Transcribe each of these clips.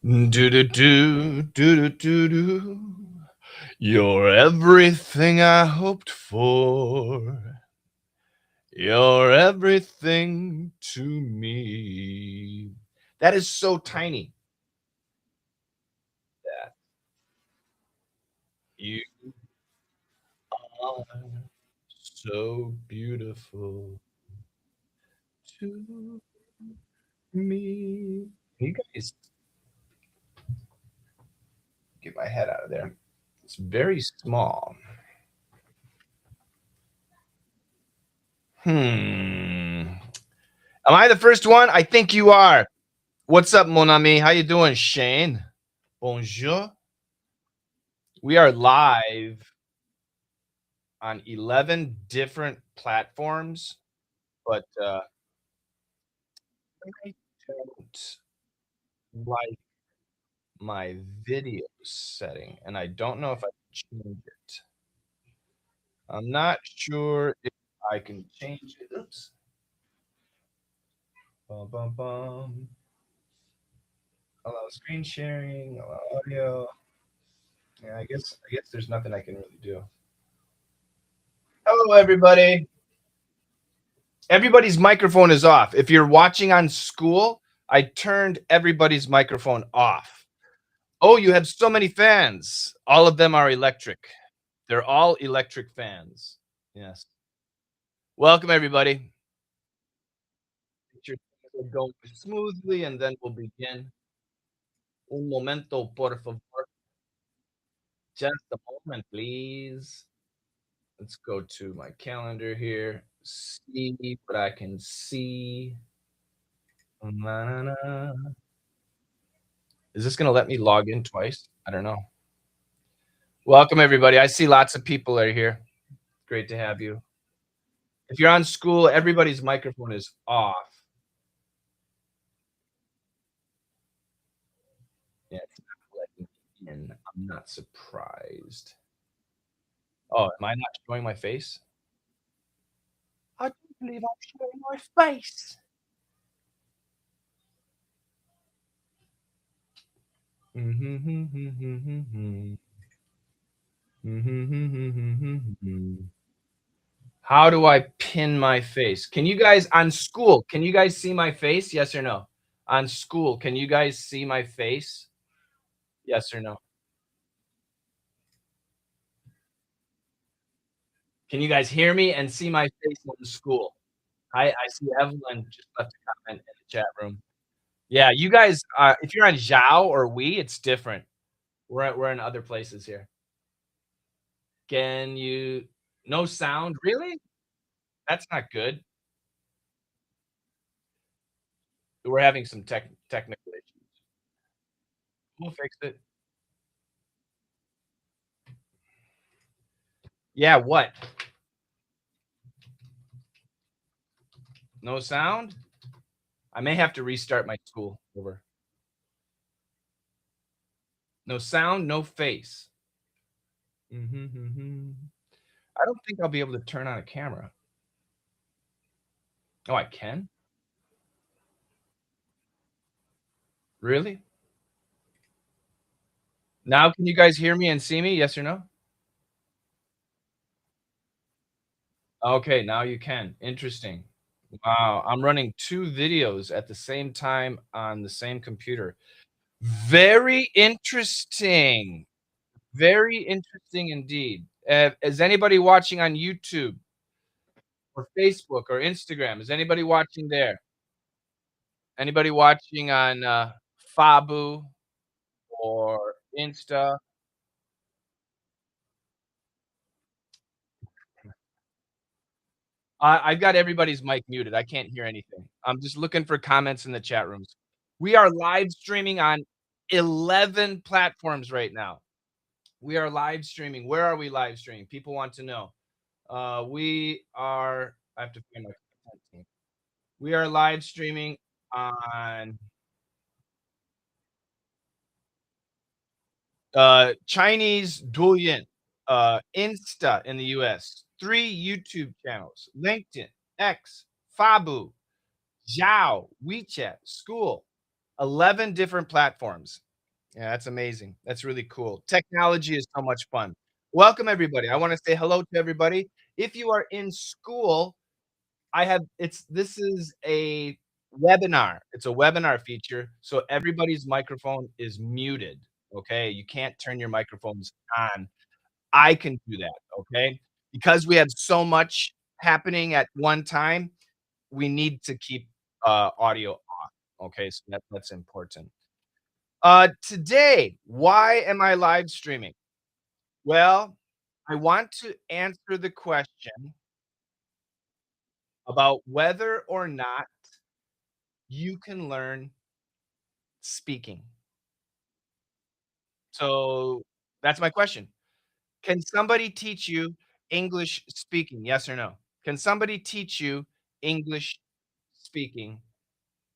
Do do do do do do do. You're everything I hoped for. You're everything to me. That is so tiny. That you are so beautiful to me. You guys get my head out of there. It's very small. Hmm. Am I the first one? I think you are. What's up, mon ami? How you doing, Shane? Bonjour. We are live on 11 different platforms, but I don't like my video setting, and I don't know if I can change it. I'm not sure if I can change it. Oops. Bum, bum, bum. Allow screen sharing, allow audio. Yeah, I guess there's nothing I can really do. Hello, everybody. Everybody's microphone is off. If you're watching on school, I turned everybody's microphone off. Oh, you have so many fans. All of them are electric. They're all electric fans. Yes. Welcome, everybody. Get your things going smoothly, and then we'll begin. Un momento, por favor. Just a moment, please. Let's go to my calendar here. See what I can see. Na-na-na. Is this going to let me log in twice? I don't know. Welcome, everybody. I see lots of people are here. Great to have you. If you're on school, everybody's microphone is off. Yeah, it's not letting me in. I'm not surprised. Oh, am I not showing my face? I don't believe I'm showing my face. How do I pin my face? Can you guys on school? Can you guys see my face? Yes or no? On school, can you guys see my face? Yes or no? Can you guys hear me and see my face in school? I see Evelyn just left a comment in the chat room. Yeah, you guys, if you're on Zhao or We, it's different. We're in other places here. Can you no sound? Really? That's not good. We're having some technical issues. We'll fix it. Yeah, what? No sound? I may have to restart my school. Over. No sound, no face. I don't think I'll be able to turn on a camera. Oh, I can? Really? Now can you guys hear me and see me? Yes or no? Okay, now you can. Interesting. Wow, I'm running 2 videos at the same time on the same computer. Very interesting. Very interesting indeed. Is anybody watching on YouTube or Facebook or Instagram? Is anybody watching there? Anybody watching on, Fabu or Insta? I've got everybody's mic muted. I can't hear anything. I'm just looking for comments in the chat rooms. We are live streaming on 11 platforms right now. We are live streaming. Where are we live streaming? People want to know. We are I have to find my content team. We are live streaming on Chinese Douyin, Insta in the US, 3 YouTube channels, LinkedIn, X, Fabu, Zhao, WeChat, School, 11 different platforms. Yeah, that's amazing. That's really cool. Technology is so much fun. Welcome, everybody. I want to say hello to everybody. If you are in school, I have it's this is a webinar. It's a webinar feature, so everybody's microphone is muted, okay? You can't turn your microphones on. I can do that, okay? Because we have so much happening at one time, we need to keep, audio off, okay? So that's important. Today, why am I live streaming? Well, I want to answer the question about whether or not you can learn speaking. So that's my question. Can somebody teach you English speaking? Yes or no? Can somebody teach you English speaking?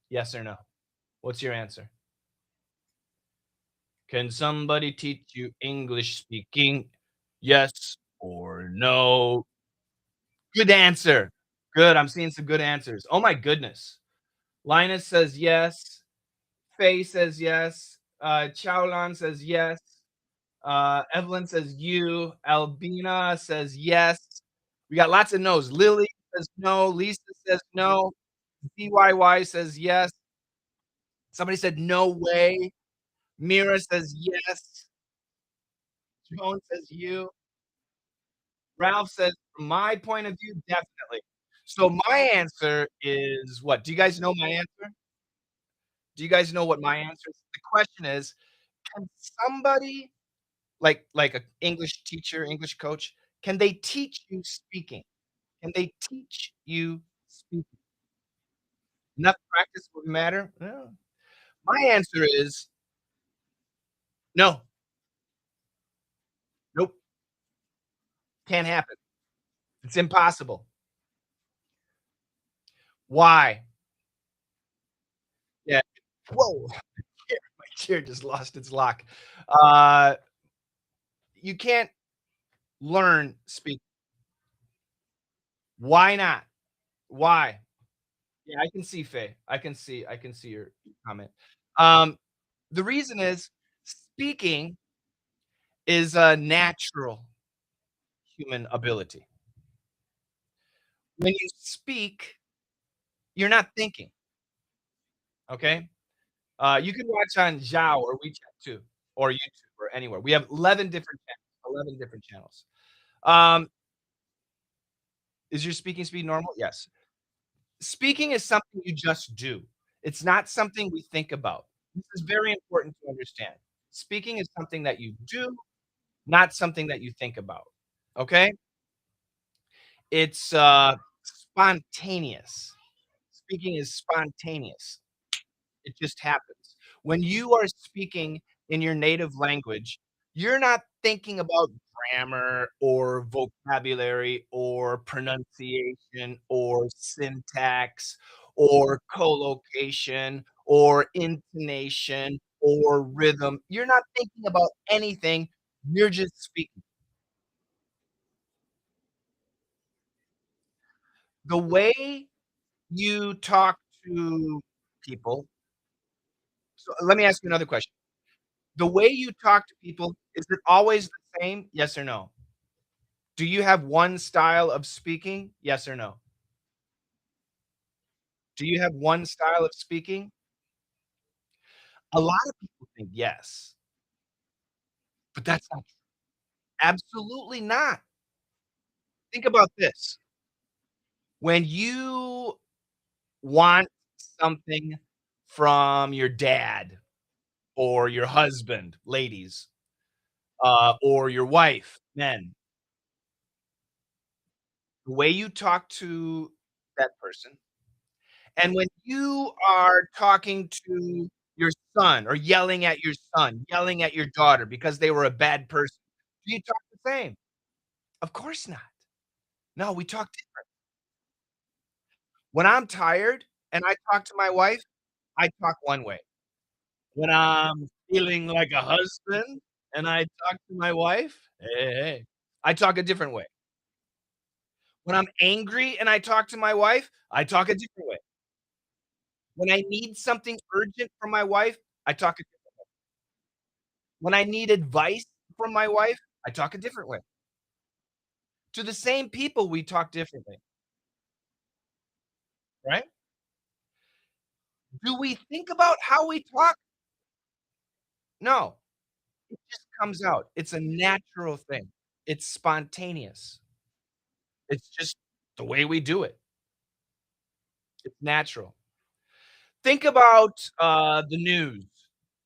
Yes or no? What's your answer? Can somebody teach you English speaking? Yes or no? Good answer. Good. I'm seeing some good answers. Oh my goodness. Linus says yes. Faye says yes. Chowlan says yes. Evelyn says you. Albina says yes. We got lots of no's. Lily says no. Lisa says no. DYY says yes. Somebody said no way. Mira says yes. Joan says you. Ralph says, from my point of view, definitely. So my answer is what? Do you guys know my answer? Do you guys know what my answer is? The question is, can somebody like a English teacher, English coach, can they teach you speaking? Can they teach you speaking? Enough practice would matter? No. My answer is no. Nope. Can't happen. It's impossible. Why? Yeah. Whoa. My chair just lost its lock. Uh, you can't learn speak. Why not? Why? Yeah, I can see Faye. I can see your comment. Um, the reason is speaking is a natural human ability. When you speak, you're not thinking, okay? You can watch on Zhao or WeChat too, or YouTube or anywhere. We have 11 different channels, 11 different channels. Um, is your speaking speed normal? Yes. Speaking is something you just do. It's not something we think about. This is very important to understand. Speaking is something that you do, not something that you think about. Okay? It's spontaneous. Speaking is spontaneous. It just happens. When you are speaking in your native language, you're not thinking about grammar or vocabulary or pronunciation or syntax or collocation or intonation or rhythm. You're not thinking about anything. You're just speaking. The way you talk to people. So let me ask you another question. The way you talk to people, is it always the same? Yes or no? Do you have one style of speaking? Yes or no? Do you have one style of speaking? A lot of people think yes, but that's not true. Absolutely not. Think about this. When you want something from your dad or your husband, ladies, or your wife, men, the way you talk to that person. And when you are talking to your son or yelling at your son, yelling at your daughter because they were a bad person, do you talk the same? Of course not. No, we talk different. When I'm tired and I talk to my wife, I talk one way. When I'm feeling like a husband and I talk to my wife, hey, hey, I talk a different way. When I'm angry and I talk to my wife, I talk a different way. When I need something urgent from my wife, I talk a When I need advice from my wife, I talk a different way. To the same people, we talk differently, right? Do we think about how we talk? No, it just comes out. It's a natural thing. It's spontaneous. It's just the way we do it. It's natural. Think about, the news.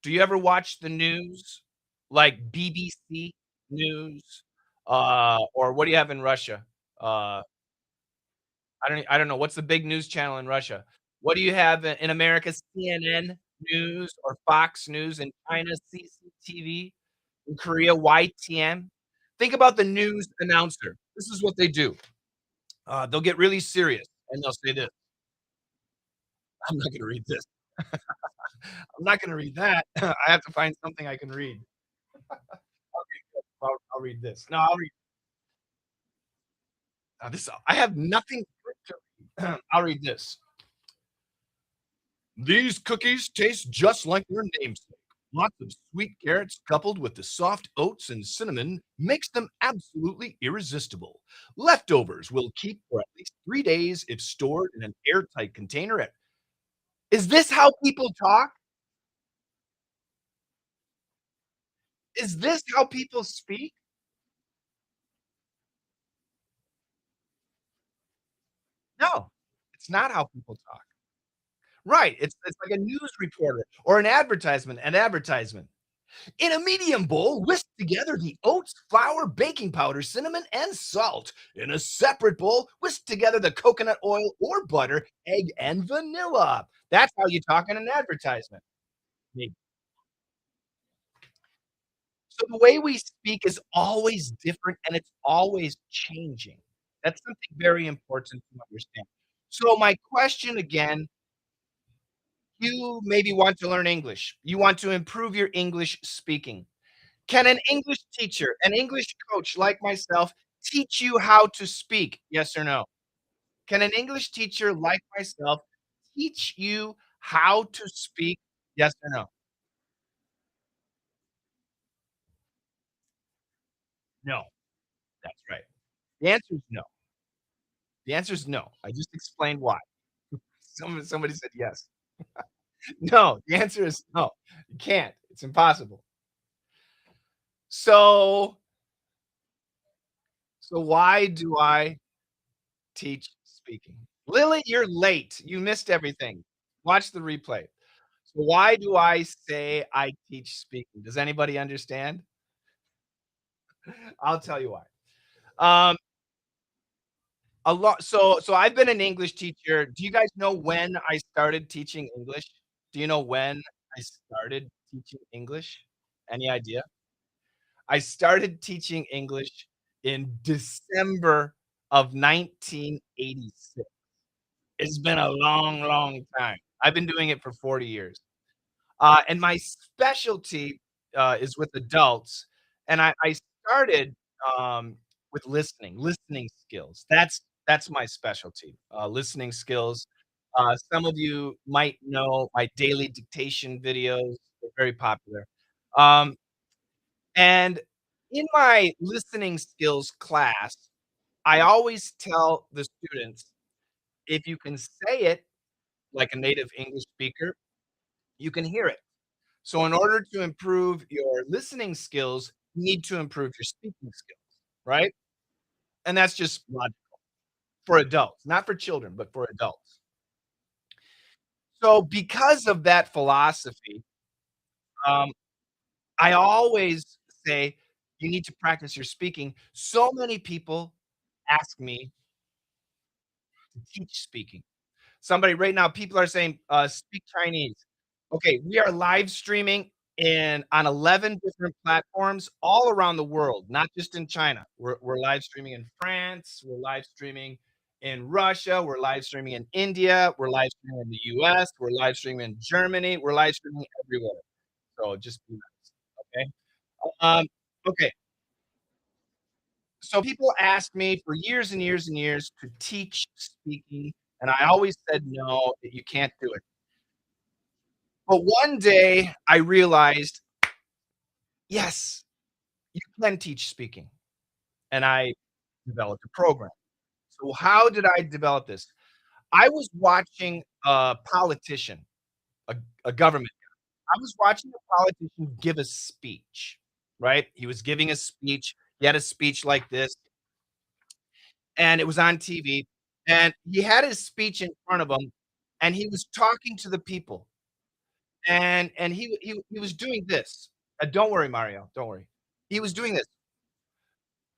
Do you ever watch the news? Like BBC News? Or what do you have in Russia? Uh, I don't know, what's the big news channel in Russia? What do you have in America? CNN News or Fox News, in China, CCTV, in Korea, YTN? Think about the news announcer. This is what they do. They'll get really serious, and they'll say this, "I'm not gonna read this. I'm not gonna read that. I have to find something I can read. I'll read this. No, I'll read this. I have nothing good to read. I'll read this. These cookies taste just like their namesake. Lots of sweet carrots coupled with the soft oats and cinnamon makes them absolutely irresistible. Leftovers will keep for at least 3 days if stored in an airtight container. Is this how people talk? Is this how people speak? No, it's not how people talk. Right. It's like a news reporter or an advertisement. In a medium bowl, whisk together the oats, flour, baking powder, cinnamon, and salt. In a separate bowl, whisk together the coconut oil or butter, egg, and vanilla. That's how you talk in an advertisement. Maybe. So the way we speak is always different and it's always changing. That's something very important to understand. So my question again, you maybe want to learn English. You want to improve your English speaking. Can an English teacher, an English coach like myself teach you how to speak? Yes or no? Can an English teacher like myself teach you how to speak? Yes or no? No, that's right. The answer is no. The answer is no. I just explained why. Somebody said yes. No, the answer is no. You can't. It's impossible. So so why do I teach speaking? Lily, you're late. You missed everything. Watch the replay. So why do I say I teach speaking? Does anybody understand? I'll tell you why. Um, a lot so I've been an English teacher. Do you guys know when I started teaching English? Do you know when I started teaching English? Any idea? I started teaching English in December of 1986. It's been a long, long time. I've been doing it for 40 years. And my specialty, is with adults, and I started, with listening skills. That's my specialty, listening skills. Some of you might know my daily dictation videos, they're very popular. Um, and in my listening skills class, I always tell the students, if you can say it like a native English speaker, you can hear it. So in order to improve your listening skills, you need to improve your speaking skills, right? And that's just logical for adults, not for children, but for adults. So because of that philosophy, um, I always say you need to practice your speaking. So many people ask me to teach speaking. Somebody right now, people are saying, "Speak Chinese." Okay, we are live streaming in on 11 different platforms all around the world, not just in China. We're live streaming in France, we're live streaming in Russia, we're live streaming in India, we're live streaming in the US, we're live streaming in Germany, we're live streaming everywhere. So just be nice, okay? Um, okay, so people asked me for years and years and years to teach speaking, and I always said, "No, that you can't do it." But one day I realized Yes, you can teach speaking, and I developed a program. So how did I develop this? I was watching a politician, a a government I was watching a politician give a speech, right? He was giving a speech. He had a speech like this, and it was on TV, and he had his speech in front of him, and he was talking to the people, and he was doing this. Don't worry, Mario, don't worry. He was doing this.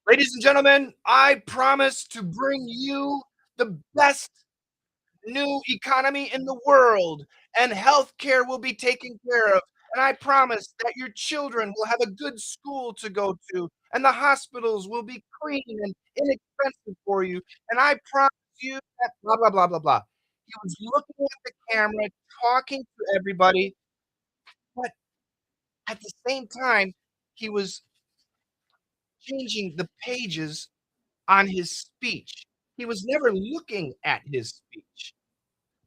"Ladies and gentlemen, I promise to bring you the best new economy in the world, and healthcare will be taken care of. And I promise that your children will have a good school to go to, and the hospitals will be clean and inexpensive for you. And I promise you that blah, blah, blah, blah, blah." He was looking at the camera, talking to everybody, but at the same time, he was changing the pages on his speech. He was never looking at his speech,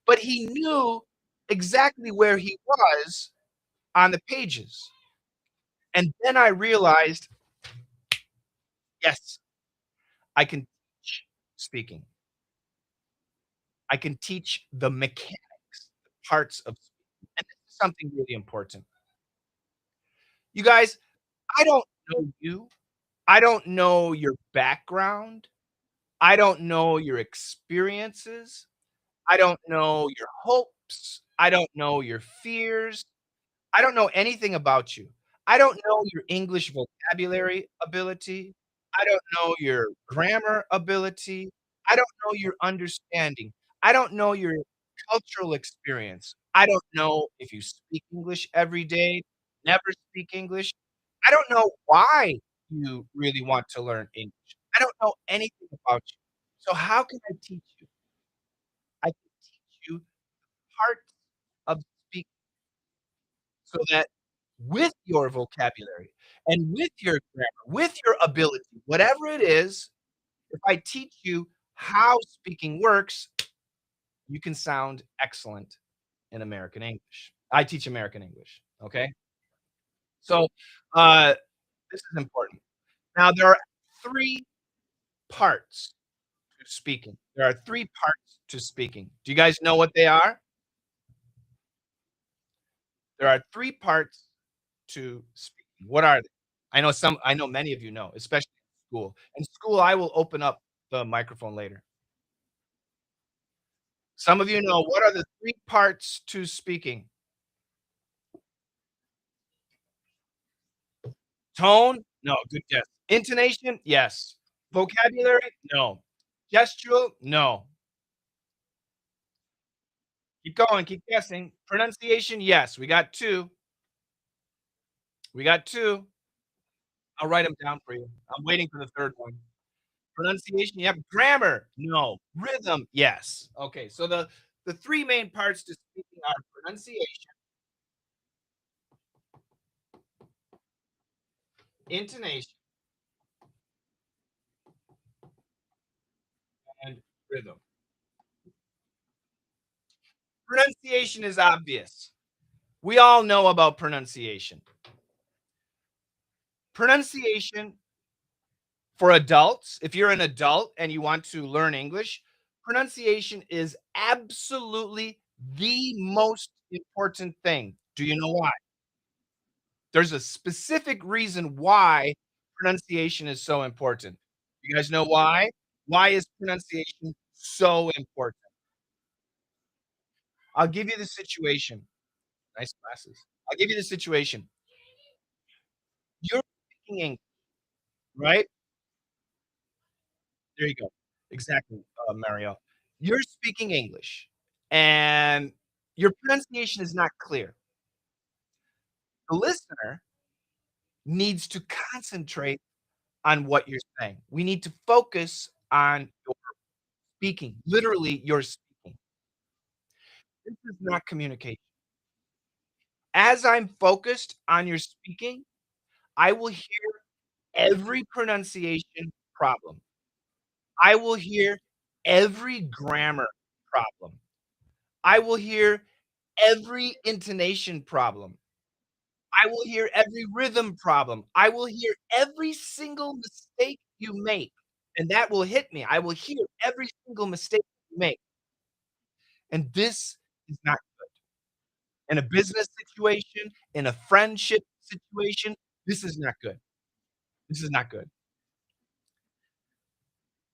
but he knew exactly where he was on the pages. And then I realized, yes, I can teach speaking. I can teach the mechanics, the parts of speaking. And this is something really important. You guys, I don't know you. I don't know your background. I don't know your experiences. I don't know your hopes. I don't know your fears. I don't know anything about you. I don't know your English vocabulary ability. I don't know your grammar ability. I don't know your understanding. I don't know your cultural experience. I don't know if you speak English every day, never speak English. I don't know why you really want to learn English. I don't know anything about you. So how can I teach you? I can teach you parts of speaking so that with your vocabulary and with your grammar, with your ability, whatever it is, if I teach you how speaking works, you can sound excellent in American English. I teach American English, okay? So, this is important. Now there are 3 parts to speaking. There are 3 parts to speaking. Do you guys know what they are? There are 3 parts to speaking. What are they? I know many of you know, especially in school. In school, I will open up the microphone later. Some of you know what are the 3 parts to speaking? Tone? No, good guess. Intonation? Yes. Vocabulary? No. Gestural? No. Keep going, keep guessing. Pronunciation? Yes, we got 2. We got 2. I'll write them down for you. I'm waiting for the 3rd one. Pronunciation? Yep. Grammar? No. Rhythm? Yes. Okay, so the 3 main parts to speaking are pronunciation, intonation, and rhythm. Pronunciation is obvious. We all know about pronunciation. Pronunciation for adults, if you're an adult and you want to learn English, pronunciation is absolutely the most important thing. Do you know why? There's a specific reason why pronunciation is so important. You guys know why? Why is pronunciation so important? I'll give you the situation. Nice glasses. I'll give you the situation. You're speaking English, right? There you go. Exactly, Mario. You're speaking English, and your pronunciation is not clear. The listener needs to concentrate on what you're saying. We need to focus on your speaking, literally your speaking. This is not communication. As I'm focused on your speaking, I will hear every pronunciation problem. I will hear every grammar problem. I will hear every intonation problem. I will hear every rhythm problem. I will hear every single mistake you make, and that will hit me. I will hear every single mistake you make, and this is not in a business situation, in a friendship situation, this is not good. This is not good.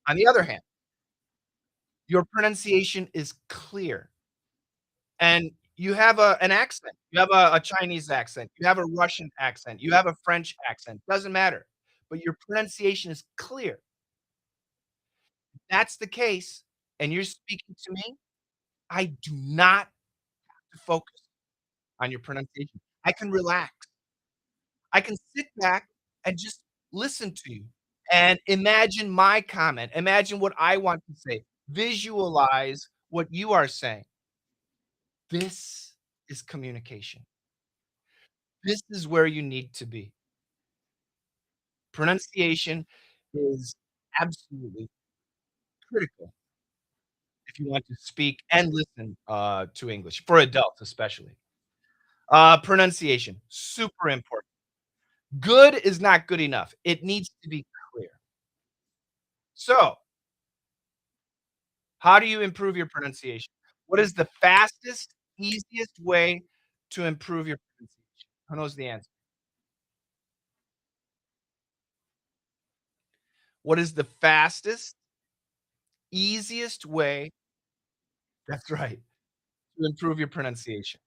On the other hand, your pronunciation is clear, and you have an accent. You have a Chinese accent, you have a Russian accent, you have a French accent, doesn't matter, but your pronunciation is clear. That's the case, and you're speaking to me, I do not have to focus on your pronunciation. I can relax. I can sit back and just listen to you and imagine my comment. Imagine what I want to say. Visualize what you are saying. This is communication. This is where you need to be. Pronunciation is absolutely critical if you want to speak and listen to English, for adults especially. Pronunciation, super important. Good is not good enough. It needs to be clear. So, how do you improve your pronunciation? What is the fastest, easiest way to improve your pronunciation? Who knows the answer? What is the fastest, easiest way that's right, to improve your pronunciation?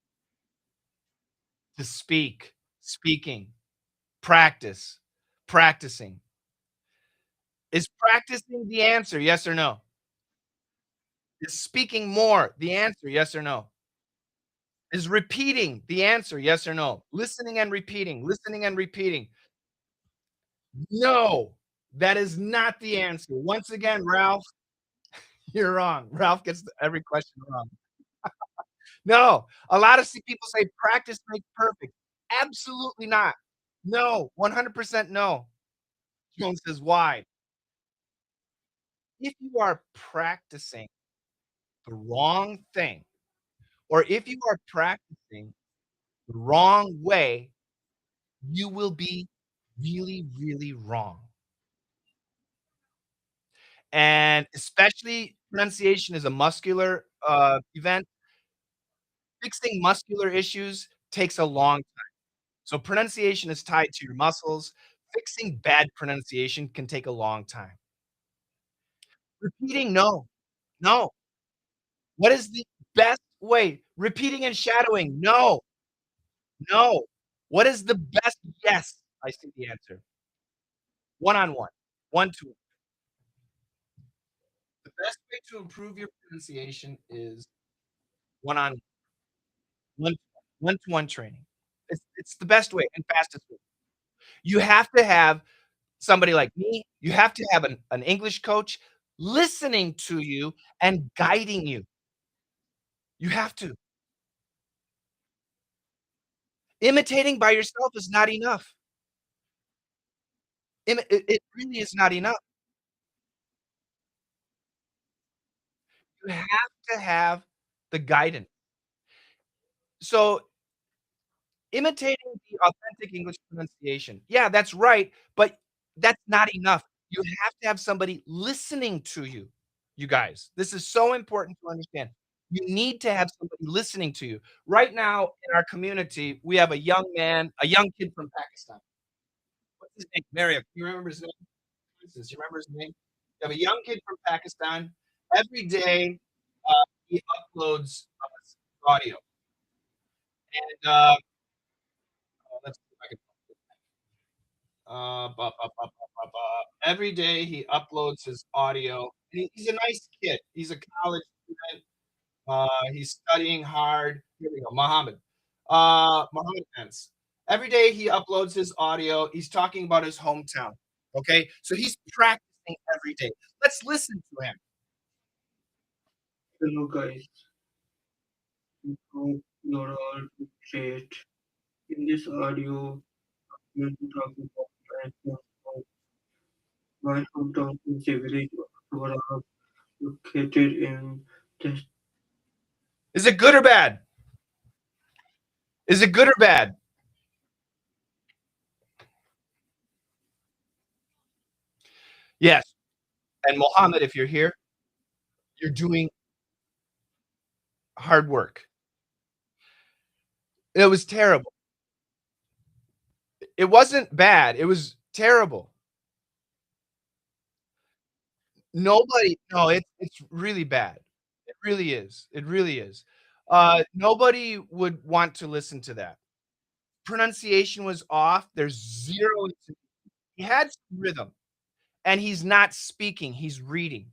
To speak, speaking, practice, practicing. Is practicing the answer, yes or no? Is speaking more the answer, yes or no? Is repeating the answer, yes or no? Listening and repeating, listening and repeating. No, that is not the answer. Once again, Ralph, you're wrong. Ralph gets every question wrong. No, a lot of people say practice makes perfect. Absolutely not. No, 100% no. Jones says why? If you are practicing the wrong thing, or if you are practicing the wrong way, you will be really, really wrong. And especially pronunciation is a muscular, event. Fixing muscular issues takes a long time. So pronunciation is tied to your muscles. Fixing bad pronunciation can take a long time. Repeating, no, no. What is the best way? Repeating and shadowing, no, no. What is the best? Yes, I see the answer. One-on-one, one-to-one. The best way to improve your pronunciation is one-on one, one-to-one training. It's the best way and fastest way. You have to have somebody like me, you have to have an English coach listening to you and guiding you. You have to. Imitating by yourself is not enough. It really is not enough. You have to have the guidance. So, imitating the authentic English pronunciation, yeah, that's right, but that's not enough. You have to have somebody listening to you, you guys. This is so important to understand. You need to have somebody listening to you. Right now in our community, we have a young man, a young kid from Pakistan. What's his name? Mario, can you remember his name? Francis, you remember his name? You have a young kid from Pakistan. Every day, he uploads audio, and let's see if I can. Every day he uploads his audio. He's a nice kid. He's a college student. He's studying hard. Here we go, Mohammed. Mohammed Ents. Every day he uploads his audio. He's talking about his hometown. Okay, so he's practicing every day. Let's listen to him. Hello guys, hope you're all great. In this audio, I'm going to talk about my hometown is a village of Aurora, located in the Is it good or bad? Is it good or bad? Yes, and Mohammed, if you're here, you're doing hard work. It was terrible. It wasn't bad, it was terrible. Nobody no, it's really bad. It really is, it really is. Nobody would want to listen to that. Pronunciation was off, there's 0 he had some rhythm, and he's not speaking, he's reading.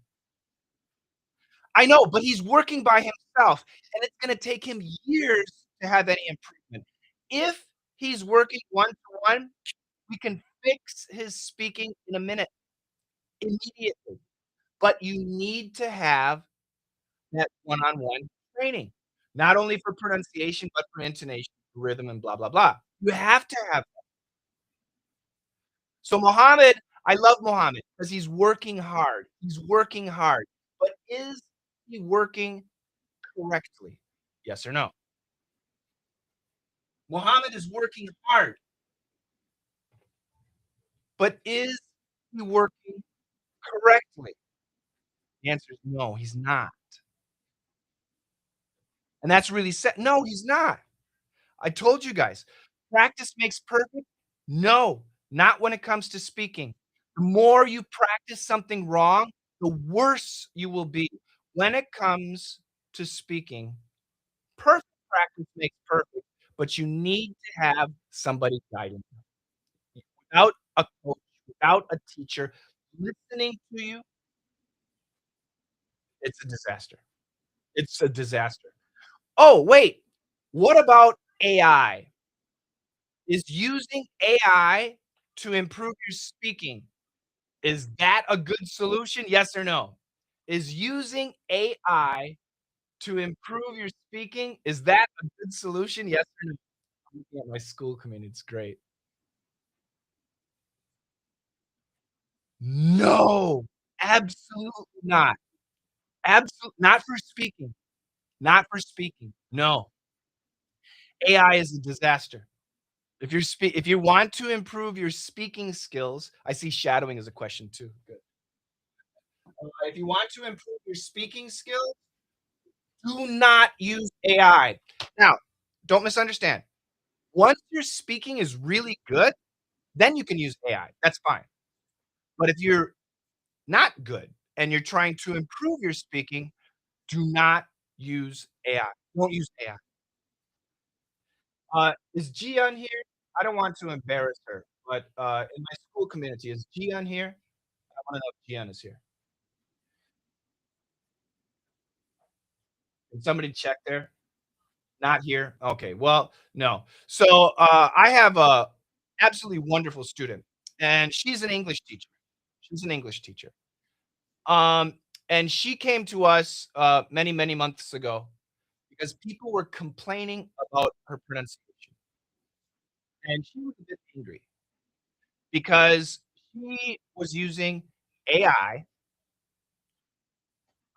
I know, but he's working by himself, and it's gonna take him years to have any improvement. If he's working one-to-one, we can fix his speaking in a minute, immediately, but you need to have that one-on-one training, not only for pronunciation, but for intonation, rhythm, and blah, blah, blah. You have to have so Mohammed I love Mohammed because he's working hard. He's working hard, but is he working correctly? Yes or no? Mohammed is working hard, but is he working correctly? The answer is no, he's not. And that's really sad. No, he's not. I told you guys, practice makes perfect. No, not when it comes to speaking. The more you practice something wrong, the worse you will be when it comes to speaking. Perfect practice makes perfect, but you need to have somebody guiding you. Without a coach, without a teacher listening to you, it's a disaster. It's a disaster. Oh, wait. What about AI? Is using AI to improve your speaking, is that a good solution? Yes or no? Is using AI to improve your speaking, is that a good solution? Yes or no? I'm looking at my school community, it's great. No, absolutely not. Not for speaking, not for speaking. No, AI is a disaster. If you want to improve your speaking skills I see shadowing is a question too. Good. If you want to improve your speaking skills, do not use AI. Now, don't misunderstand. Once your speaking is really good, then you can use AI. That's fine. But if you're not good and you're trying to improve your speaking, do not use AI. Don't use AI. Is Gian here? I don't want to embarrass her, but in my school community, is Gian here? I want to know if Gian is here. Can somebody check there? Not here? Okay, well, no. So, I have a absolutely wonderful student, and she's an English teacher. She's an English teacher. Um, and she came to us, many, many months ago because people were complaining about her pronunciation, and she was a bit angry because she was using AI,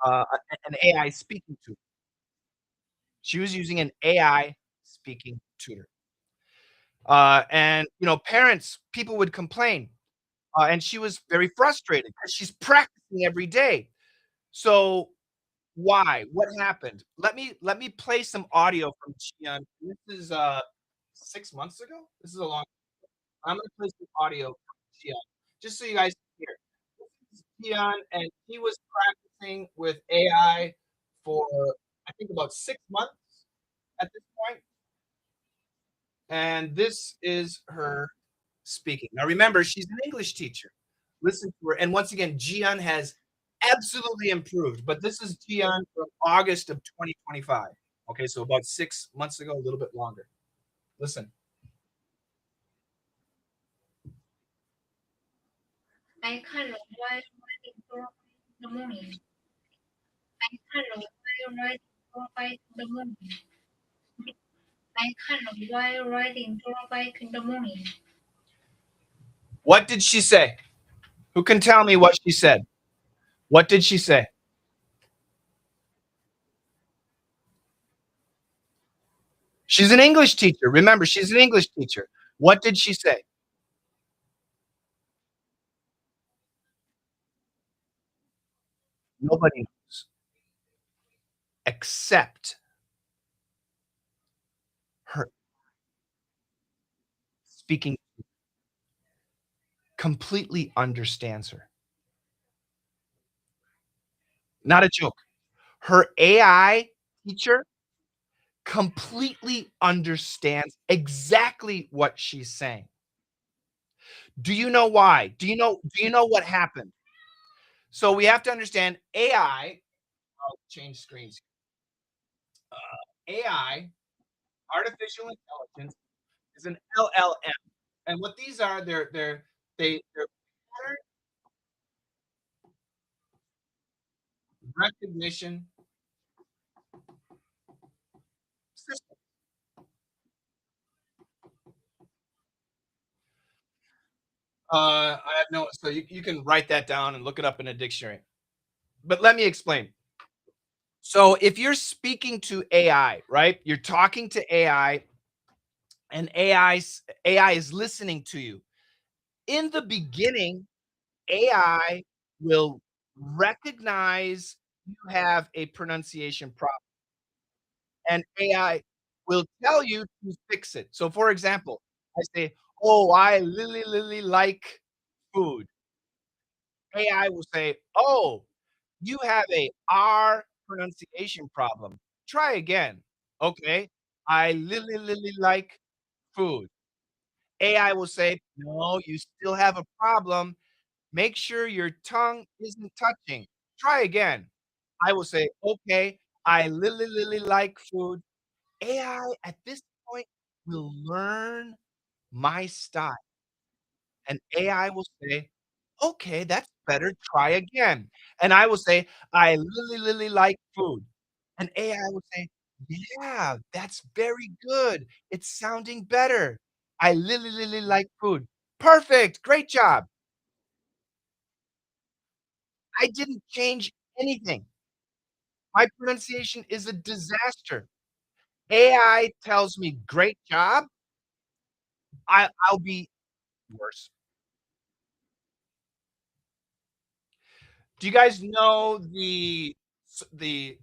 an AI speaking tutor. She was using an AI speaking tutor. And, parents, people would complain, and she was very frustrated because she's practicing every day. So why? What happened? Let me play some audio from Gian. This is 6 months ago. This is a long. I'm gonna play some audio from Gian, just so you guys can hear. This is Gian, and he was practicing with AI for I think about 6 months at this point, and this is her speaking. Now remember, she's an English teacher. Listen to her. And once again, Gian has absolutely improved, but this is Gian from August of 2025. Okay, so about 6 months ago, a little bit longer. Listen. I can't why writing in the morning. I can't why writing in the morning. I can't why writing in the morning. What did she say? Who can tell me what she said? What did she say? She's an English teacher. Remember, she's an English teacher. What did she say? Nobody knows except her speaking completely understands her. Not a joke. Her AI teacher completely understands exactly what she's saying. Do you know why? Do you know what happened? So we have to understand AI. I'll change screens. AI, artificial intelligence, is an LLM. And what these are, they're pattern recognition systems. I have no, so you can write that down and look it up in a dictionary. But let me explain. So if you're speaking to AI, right? You're talking to AI, and AI is listening to you. In the beginning, AI will recognize you have a pronunciation problem, and AI will tell you to fix it. So, for example, I say, "Oh, I really like food." AI will say, "Oh, you have a R pronunciation problem. Try again." Okay, "I really like food." AI will say, "No, you still have a problem. Make sure your tongue isn't touching. Try again." I will say, "Okay, I really like food." AI at this point will learn my style, and AI will say, "Okay, that's better. Try again." And I will say, "I really like food." And AI will say, "Yeah, that's very good. It's sounding better. I really like food." Perfect. Great job. I didn't change anything. My pronunciation is a disaster. AI tells me, "Great job." I'll be worse. Do you guys know the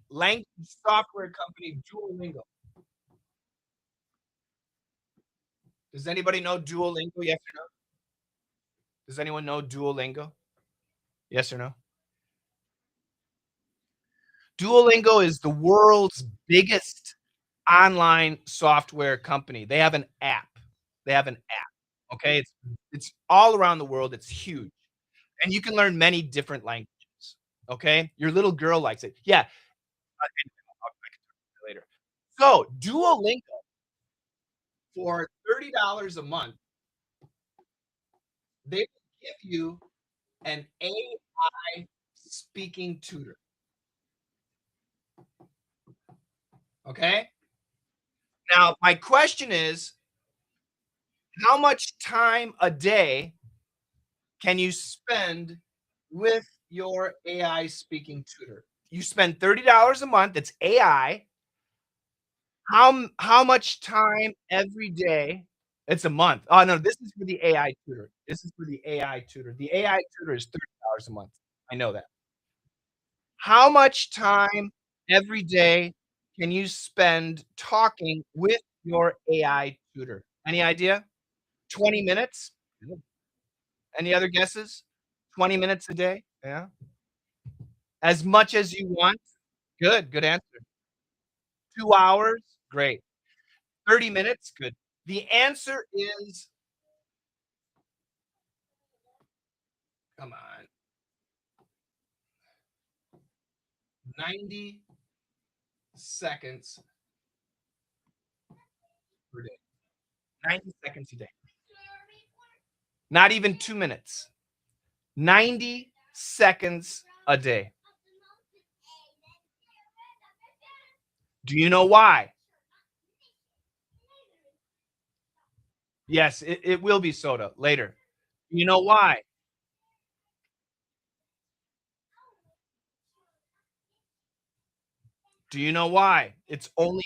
language software company Duolingo? Does anybody know Duolingo? Yes or no? Does anyone know Duolingo? Yes or no? Duolingo is the world's biggest online software company. They have an app. They have an app, okay? It's all around the world. It's huge, and you can learn many different languages, okay? Your little girl likes it. Yeah, anyway, I can talk about it later. So, Duolingo, for $30 a month, they will give you an AI speaking tutor, okay? Now, my question is, how much time a day can you spend with your AI speaking tutor? You spend $30 a month, it's AI. How much time every day? It's a month. Oh, no, this is for the AI tutor. This is for the AI tutor. The AI tutor is $30 a month. I know that. How much time every day can you spend talking with your AI tutor? Any idea? 20 minutes? Good. Any other guesses? 20 minutes a day? Yeah. As much as you want? Good, good answer. 2 hours? Great. 30 minutes? Good. The answer is, come on, 90 seconds per day. 90 seconds a day. Not even 2 minutes. 90 seconds a day. Do you know why? Yes, it will be soda later. You know why? Do you know why? It's only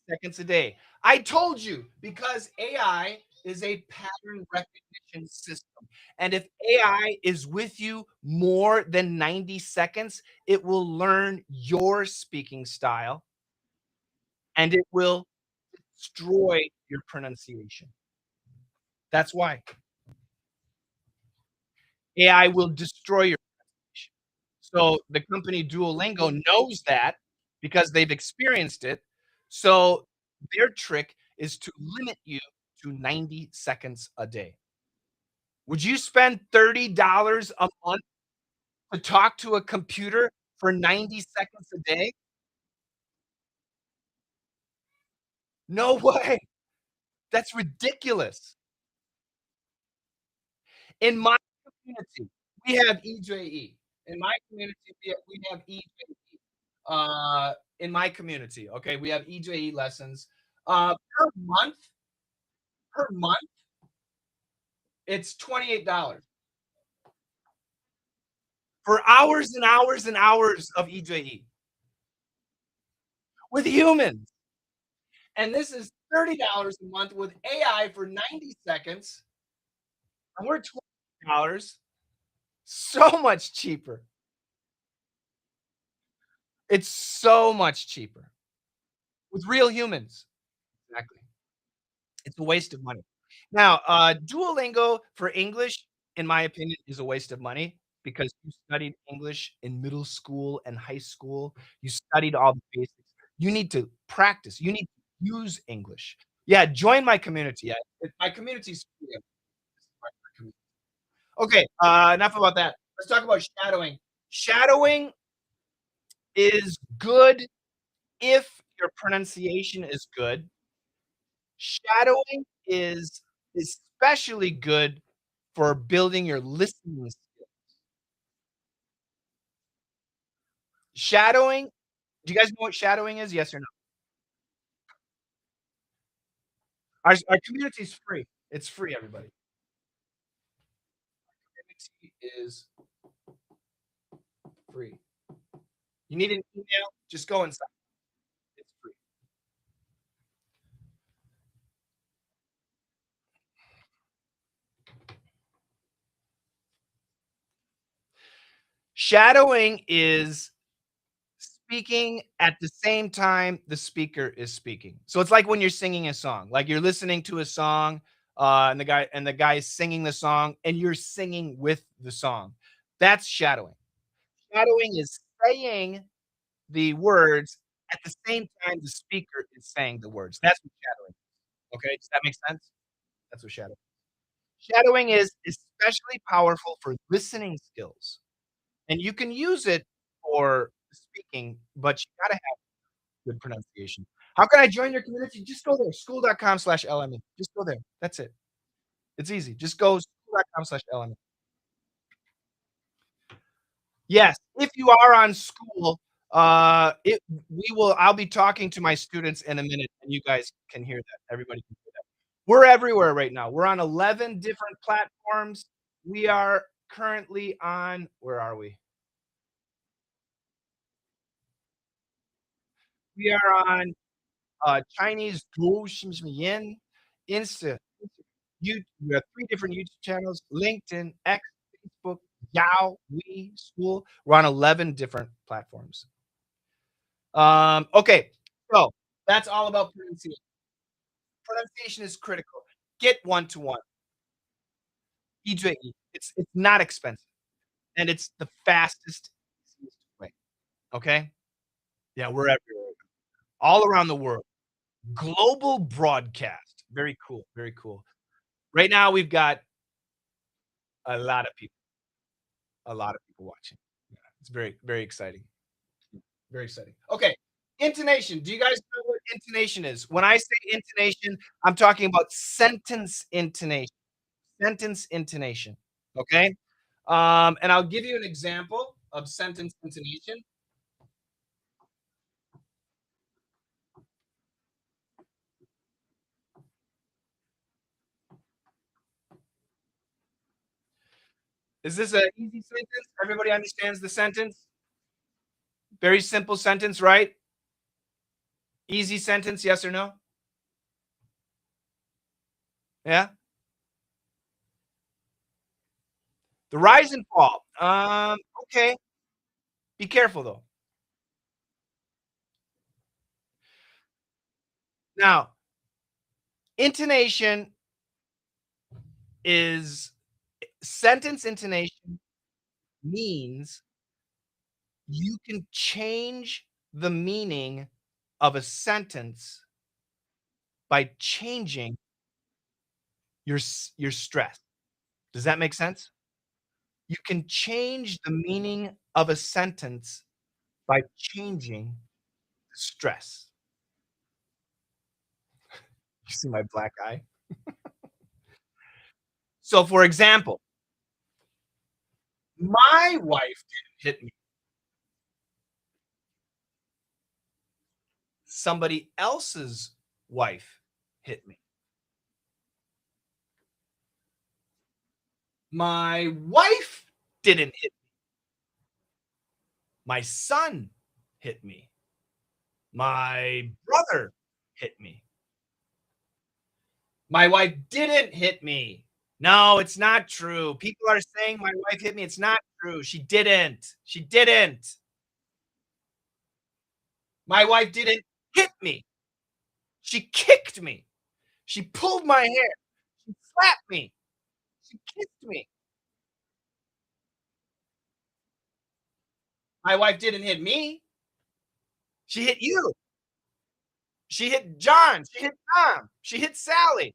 seconds a day. I told you, because AI is a pattern recognition. pronunciation system. And if AI is with you more than 90 seconds, it will learn your speaking style and it will destroy your pronunciation. That's why AI will destroy your pronunciation. So the company Duolingo knows that because they've experienced it. So their trick is to limit you to 90 seconds a day. Would you spend $30 a month to talk to a computer for 90 seconds a day? No way. That's ridiculous. In my community, we have EJE. In my community, we have EJE. In my community, okay, we have EJE lessons. Per month, it's $28 for hours and hours and hours of EJE with humans. And this is $30 a month with AI for 90 seconds, and we're $20. So much cheaper. It's so much cheaper with real humans. Exactly. It's a waste of money. Now, Duolingo for English, in my opinion, is a waste of money because you studied English in middle school and high school. You studied all the basics. You need to practice. You need to use English. Yeah, join my community. Yeah, my community's free. Okay, enough about that. Let's talk about shadowing. Shadowing is good if your pronunciation is good. Shadowing is especially good for building your listening skills. Shadowing, do you guys know what shadowing is? Yes or no? Our community is free. It's free, everybody. Community is free. You need an email? Just go inside. It's free. Shadowing is speaking at the same time the speaker is speaking. So it's like when you're singing a song, like you're listening to a song, and the guy is singing the song, and you're singing with the song. That's shadowing. Shadowing is saying the words at the same time the speaker is saying the words. That's what shadowing is. Okay, does that make sense? That's what shadowing. Shadowing is especially powerful for listening skills, and you can use it for speaking, but you gotta have good pronunciation. How can I join your community? Just go there, school.com/LME. Just go there. That's it. It's easy. Just go school.com/LME. Yes, if you are on school, it we will I'll be talking to my students in a minute, and you guys can hear that. Everybody can hear that. We're everywhere right now. We're on 11 different platforms. We are currently on where are we? We are on Chinese Duoxinmian, Insta, you we have 3 different YouTube channels, LinkedIn, X, Facebook, Yao, We, School. We're on 11 different platforms. Okay, so that's all about pronunciation. Pronunciation is critical. Get one-to-one, EJE. It's not expensive, and it's the fastest, easiest way, okay? Yeah, we're everywhere, all around the world. Global broadcast. Very cool, very cool. Right now, we've got a lot of people watching. Yeah, it's very, very exciting. Very exciting. Okay, intonation. Do you guys know what intonation is? When I say intonation, I'm talking about sentence intonation. Sentence intonation. Okay? And I'll give you an example of sentence intonation. Is this an easy sentence? Everybody understands the sentence? Very simple sentence, right? Easy sentence, yes or no? Yeah? The rise and fall. Okay. Be careful though. Now, intonation is sentence intonation means you can change the meaning of a sentence by changing your stress. Does that make sense? You can change the meaning of a sentence by changing the stress. You see my black eye? So, for example, my wife didn't hit me. Somebody else's wife hit me. My wife didn't hit me. My son hit me. My brother hit me. My wife didn't hit me. No, it's not true. People are saying my wife hit me. It's not true. She didn't. She didn't. My wife didn't hit me. She kicked me. She pulled my hair. She slapped me. She kissed me. My wife didn't hit me. She hit you. She hit John. She hit Tom. She hit Sally.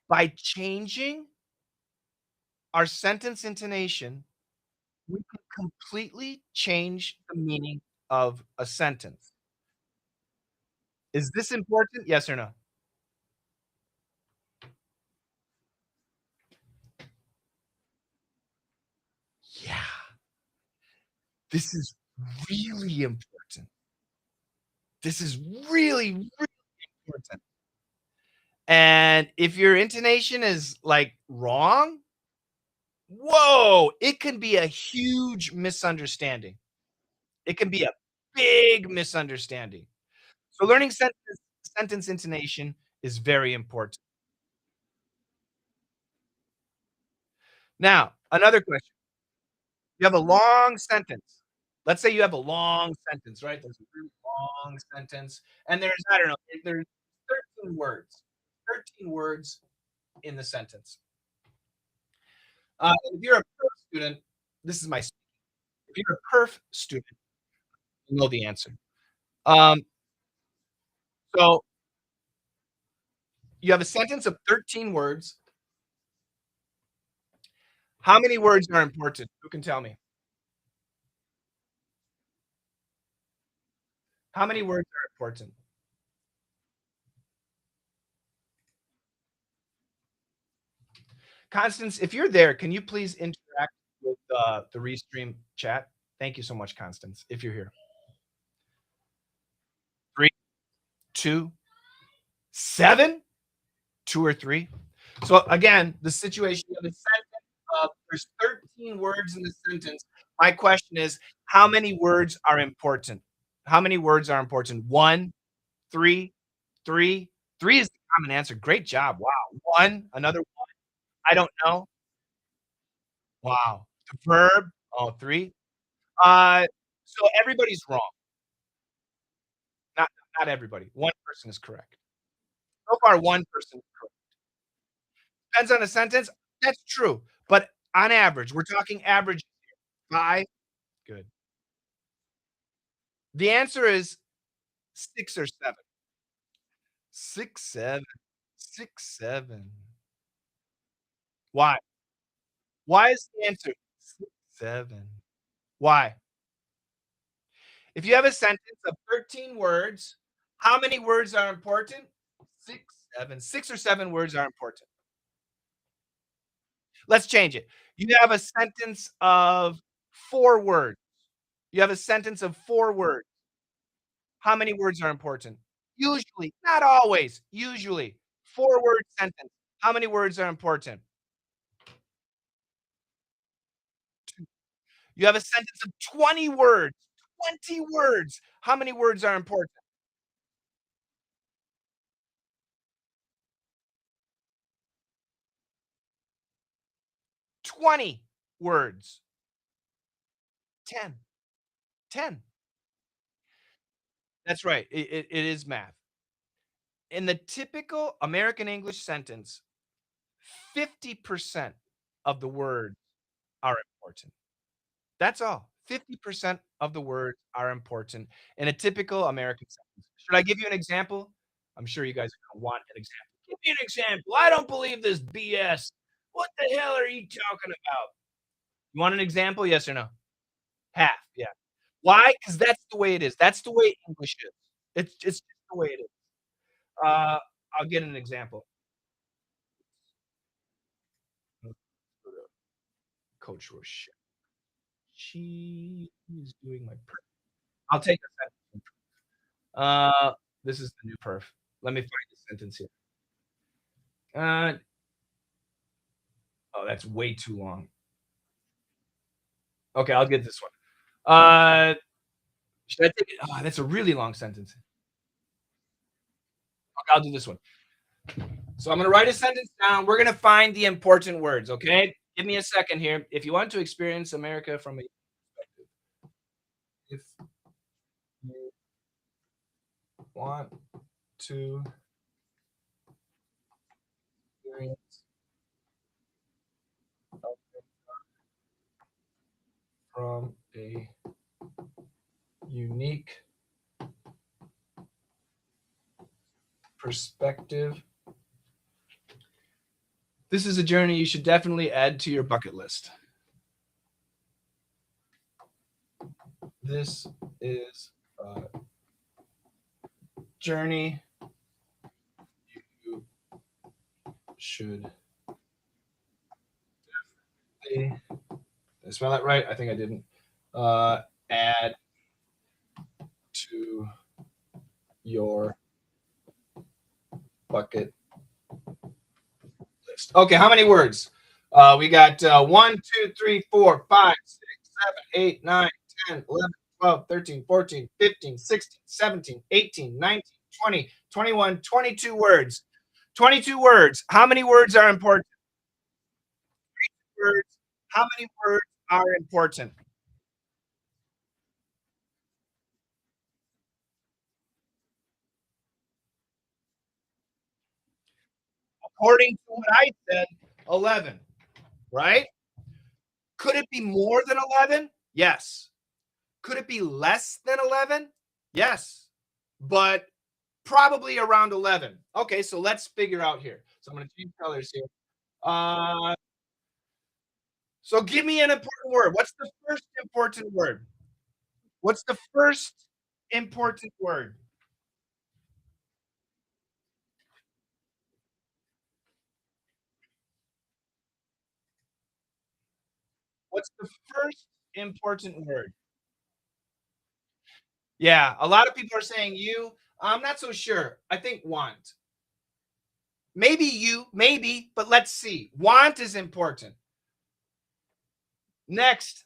By changing our sentence intonation, we can completely change the meaning of a sentence. Is this important? Yes or no? Yeah. This is really important. This is really, really important. And if your intonation is, like, wrong, whoa, it can be a huge misunderstanding. It can be a big misunderstanding. So learning sentence intonation is very important. Now, another question. You have a long sentence. Let's say you have a long sentence, right? There's a really long sentence, and there's, I don't know, there's 13 words. 13 words in the sentence. If you're a perf student, this is my if you're a perf student, you know the answer. Um, so you have a sentence of 13 words. How many words are important? Who can tell me? How many words are important? Constance, if you're there, can you please interact with the Restream chat? Thank you so much, Constance, if you're here. 3, 2, 7, 2 or 3. So again, the situation of the sentence, there's 13 words in the sentence. My question is, how many words are important? How many words are important? 1, 3, 3. 3 is the common answer. Great job. Wow. 1, another 1. I don't know. Wow. The verb, oh, 3. So everybody's wrong. Not not everybody. One person is correct. So far, one person is correct. Depends on the sentence. That's true, but on average, we're talking average 5. Good. The answer is 6 or 7. 6, 7. 6, 7. Why? Why is the answer 6, 7? Why? If you have a sentence of 13 words, how many words are important? 6, 7. 6 or 7 words are important. Let's change it. You have a sentence of 4 words. You have a sentence of 4 words. How many words are important? Usually, not always, usually. 4-word sentence. How many words are important? 2. You have a sentence of 20 words. 20 words. How many words are important? 20 words. 10. 10. That's right. It is math. In the typical American English sentence, 50% of the words are important. That's all. 50% of the words are important in a typical American sentence. Should I give you an example? I'm sure you guys are gonna want an example. Give me an example. I don't believe this BS. What the hell are you talking about? You want an example? Yes or no? Half, yeah. Why? Because that's the way it is. That's the way English is. It's just the way it is. Uh, I'll get an example. Coach Rochelle. She is doing my perf. I'll take a second. This is the new perf. Let me find the sentence here. Uh, oh, that's way too long. Okay, I'll get this one. Should I take it? Oh, that's a really long sentence. Okay, I'll do this one. So I'm gonna write a sentence down. We're gonna find the important words, okay? Give me a second here. If you want to experience America from a perspective, if you want to experience from a unique perspective, this is a journey you should definitely add to your bucket list. This is a journey you should definitely, did I spell that right? I think I didn't. Add to your bucket list. Okay, how many words? We got 1, 2, 3, 4, 5, 6, 7, 8, 9, 10, 11, 12, 13, 14, 15, 16, 17, 18, 19, 20, 21, 22 words. 22 words. How many words are important? Words. How many words are important? According to what I said, 11, right? Could it be more than 11? Yes. Could it be less than 11? Yes. But probably around 11. Okay, so let's figure out here. So I'm going to change colors here. So give me an important word. What's the first important word? What's the first important word? What's the first important word? Yeah, a lot of people are saying you. I'm not so sure. I think want. Maybe you, maybe, but let's see. Want is important. Next,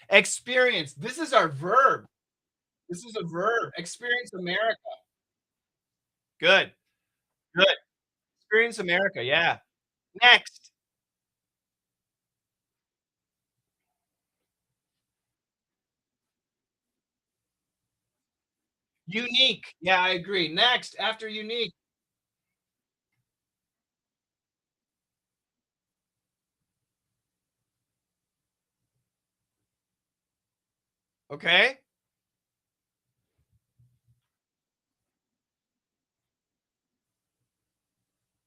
experience. This is our verb. This is a verb. Experience America. Good. Good. Experience America. Yeah. Next, unique. Yeah, I agree. Next, after unique. Okay.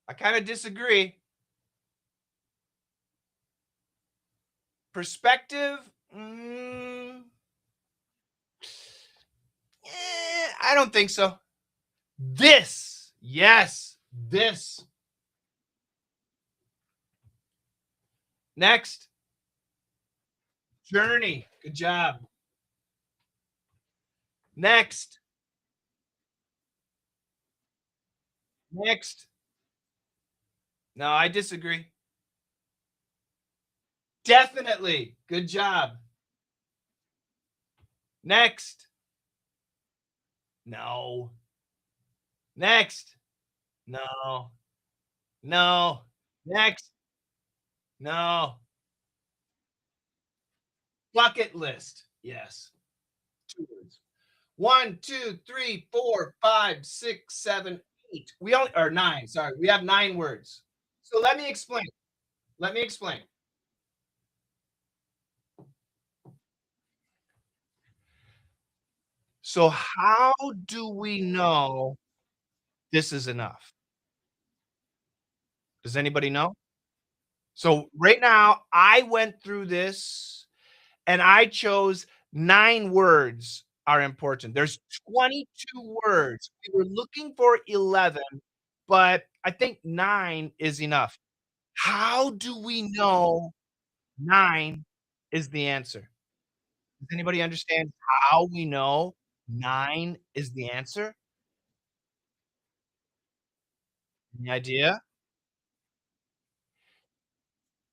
I kind of disagree. Perspective. I don't think so. This. Yes. This. Next. Journey. Good job. Next. Next. No, I disagree. Definitely. Good job. Next. No. Next. No. No. Next. No. Bucket list. Yes. 2 words. 1, 2, 3, 4, 5, 6, 7, 8. We only or 9, sorry. We have 9 words. So let me explain. Let me explain. So how do we know this is enough? Does anybody know? So right now, I went through this and I chose 9 words are important. There's 22 words. We were looking for 11, but I think 9 is enough. How do we know 9 is the answer? Does anybody understand how we know 9 is the answer? Any idea?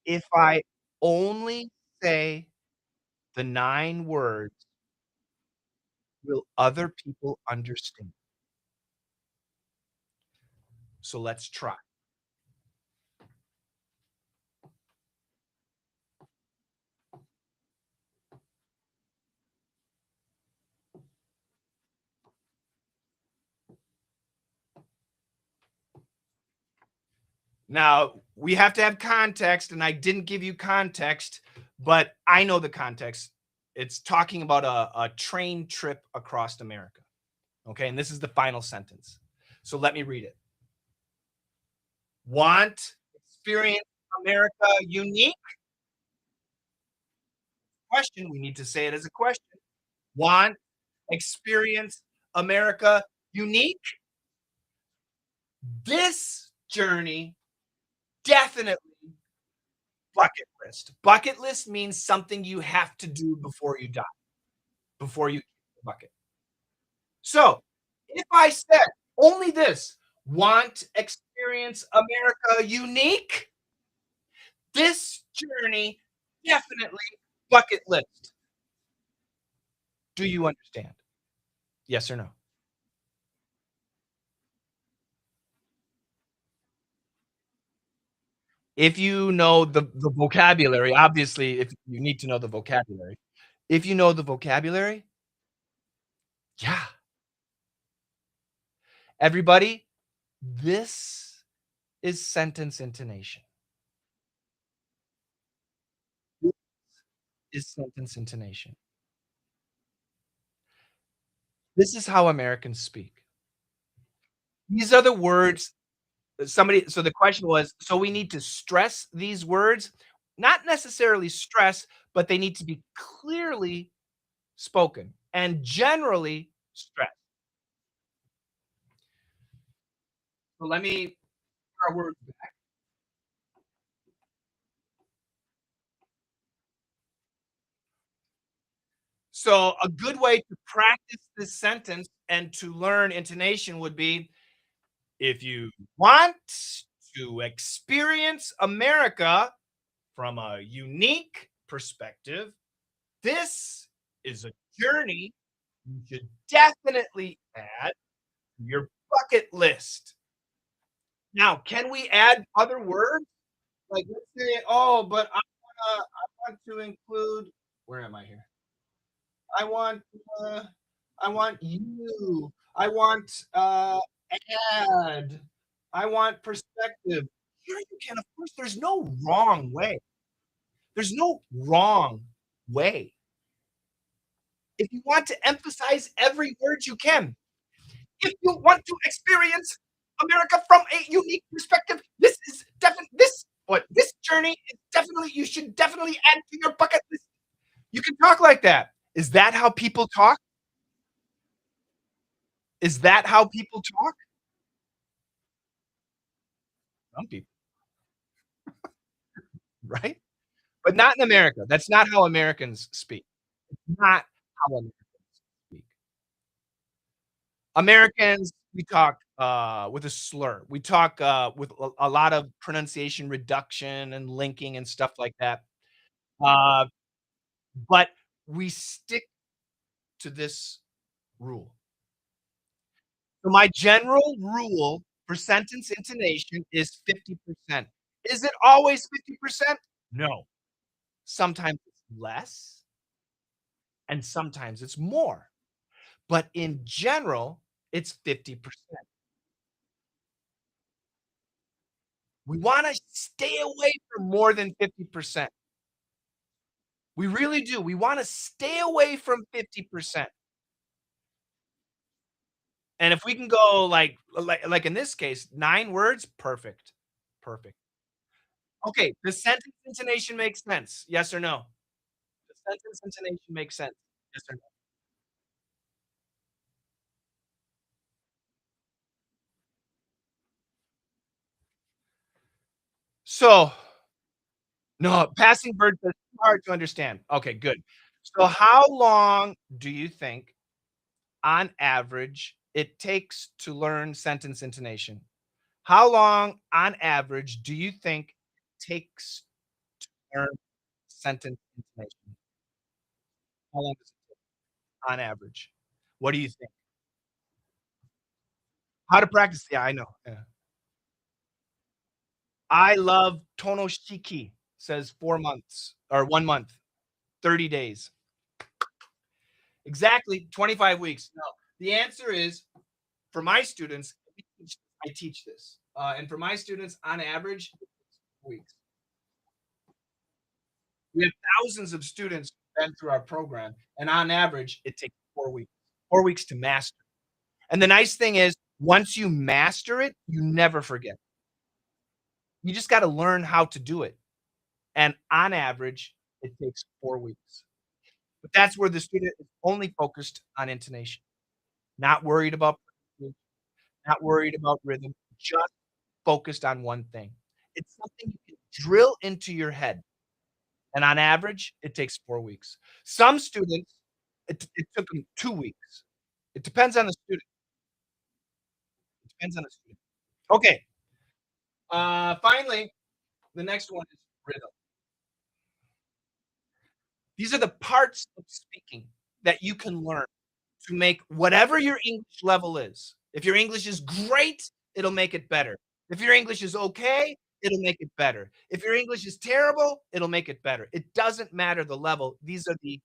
If I only say the 9 words, will other people understand? So let's try. Now, we have to have context, and I didn't give you context, but I know the context. It's talking about a train trip across America. Okay, and this is the final sentence. So let me read it. Want, experience America unique? Question. We need to say it as a question. Want, experience America unique? This journey definitely bucket list. Bucket list means something you have to do before you die, before you kick the bucket. So if I said only this, want, experience America unique, this journey definitely bucket list. Do you understand? Yes or no? If you know the vocabulary, obviously, if you need to know the vocabulary. If you know the vocabulary, yeah. Everybody, this is sentence intonation. This is sentence intonation. This is how Americans speak. These are the words somebody so the question was, so we need to stress these words? Not necessarily stress, but they need to be clearly spoken and generally stressed. So let me our words back. So a good way to practice this sentence and to learn intonation would be if you want to experience America from a unique perspective, this is a journey you should definitely add to your bucket list. Now, can we add other words? Like, let's say, oh, but I want to include, where am I here? I want, uh, I want you. I want add. I want perspective. Here you can, of course, there's no wrong way. There's no wrong way. If you want to emphasize every word, you can. If you want to experience America from a unique perspective, this is definitely this what this journey is definitely you should definitely add to your bucket list. You can talk like that. Is that how people talk? Is that how people talk? Some people, right? But not in America. That's not how Americans speak. Not how Americans speak. Americans, we talk with a slur. We talk with a lot of pronunciation reduction and linking and stuff like that. Uh, but we stick to this rule. So my general rule for sentence intonation is 50%. Is it always 50%? No. Sometimes it's less and sometimes it's more. But in general, it's 50%. We wanna stay away from more than 50%. We really do. We wanna stay away from 50%. And if we can go like in this case, 9 words, perfect. Perfect. Okay, the sentence intonation makes sense. Yes or no? The sentence intonation makes sense. Yes or no? So, no, passing birds is too hard to understand. Okay, good. So how long do you think, on average, it takes to learn sentence intonation? How long, on average, do you think it takes to learn sentence intonation? How long does it take on average? What do you think? How to practice? Yeah, I know. Yeah. I love Tonoshiki, says 4 months or 1 month, 30 days. Exactly, 25 weeks. No, the answer is for my students, I teach this. And for my students, on average, it's weeks. We have thousands of students who've been through our program, and on average, it takes 4 weeks. 4 weeks to master. And the nice thing is, once you master it, you never forget. You just got to learn how to do it. And on average, it takes 4 weeks. But that's where the student is only focused on intonation, not worried about pronunciation, not worried about rhythm, just focused on one thing. It's something you can drill into your head. And on average, it takes 4 weeks. Some students, it took them 2 weeks. It depends on the student. It depends on the student. Okay. Finally, the next one is rhythm. These are the parts of speaking that you can learn to make whatever your English level is. If your English is great, it'll make it better. If your English is okay, it'll make it better. If your English is terrible, it'll make it better. It doesn't matter the level. These are the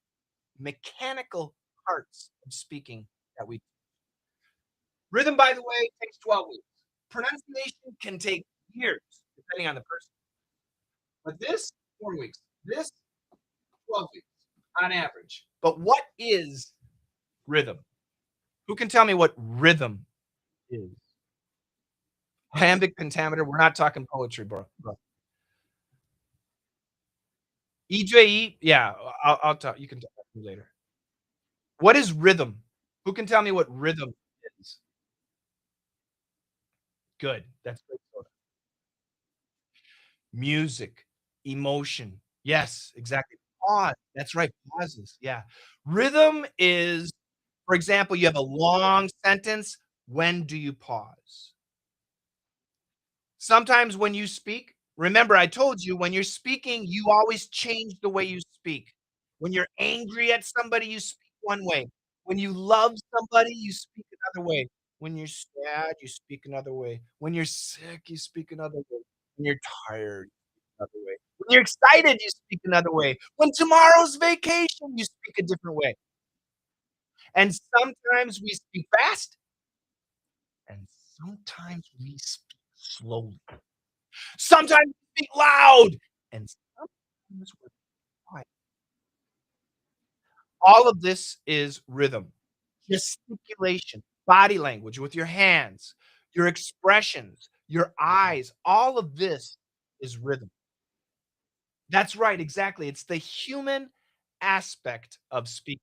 mechanical parts of speaking that we rhythm, by the way, takes 12 weeks. Pronunciation can take years, depending on the person. But this, 4 weeks. This, 12 weeks on average. But what is rhythm? Who can tell me what rhythm is? Iambic pentameter. We're not talking poetry, bro. EJE, yeah, I'll talk. You can talk to me later. What is rhythm? Who can tell me what rhythm is? Good. That's great. Music, emotion. Yes, exactly. Pause. That's right. Pauses. Yeah. Rhythm is, for example, you have a long sentence. When do you pause? Sometimes when you speak, remember I told you when you're speaking, you always change the way you speak. When you're angry at somebody, you speak one way. When you love somebody, you speak another way. When you're sad, you speak another way. When you're sick, you speak another way. When you're tired, you speak another way. When you're excited, you speak another way. When tomorrow's vacation, you speak a different way. And sometimes we speak fast, and sometimes we speak slowly. Sometimes we speak loud, and sometimes we're quiet. All of this is rhythm, gesticulation, body language with your hands, your expressions, your eyes. All of this is rhythm. That's right, exactly. It's the human aspect of speaking.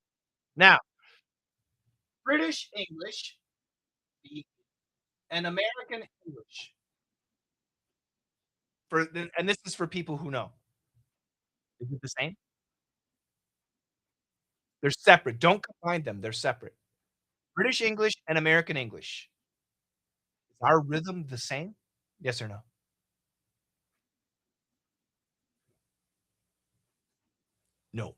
Now, British English and American English, and this is for people who know. Is it the same? They're separate. Don't combine them. They're separate. British English and American English. Is our rhythm the same? Yes or no? No.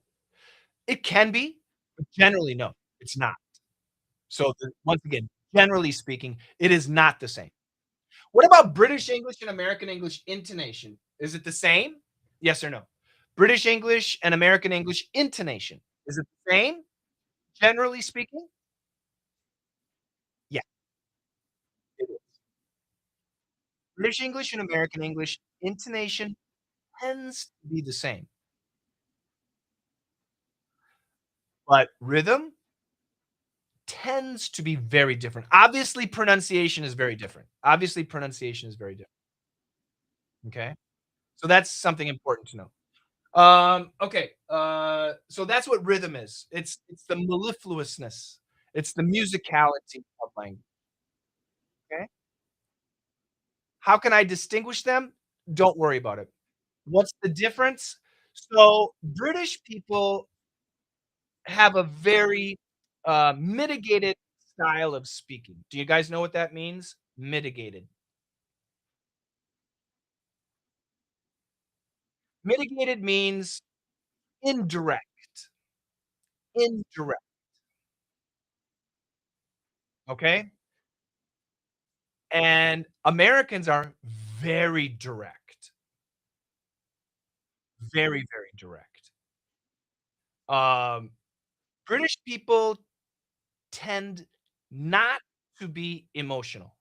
It can be, but generally, no, it's not. So, once again, generally speaking, it is not the same. What about British English and American English intonation? Is it the same? Yes or no? British English and American English intonation. Is it the same, generally speaking? Yeah, it is. British English and American English intonation tends to be the same, but rhythm tends to be very different. Obviously, pronunciation is very different. Obviously, pronunciation is very different, okay? So that's something important to know. Okay, so that's what rhythm is. It's the mellifluousness. It's the musicality of language, okay? How can I distinguish them? Don't worry about it. What's the difference? So, British people have a very, mitigated style of speaking. Do you guys know what that means? Mitigated. Mitigated means indirect, indirect, okay? And Americans are very direct, very, very direct. Um, British people tend not to be emotional,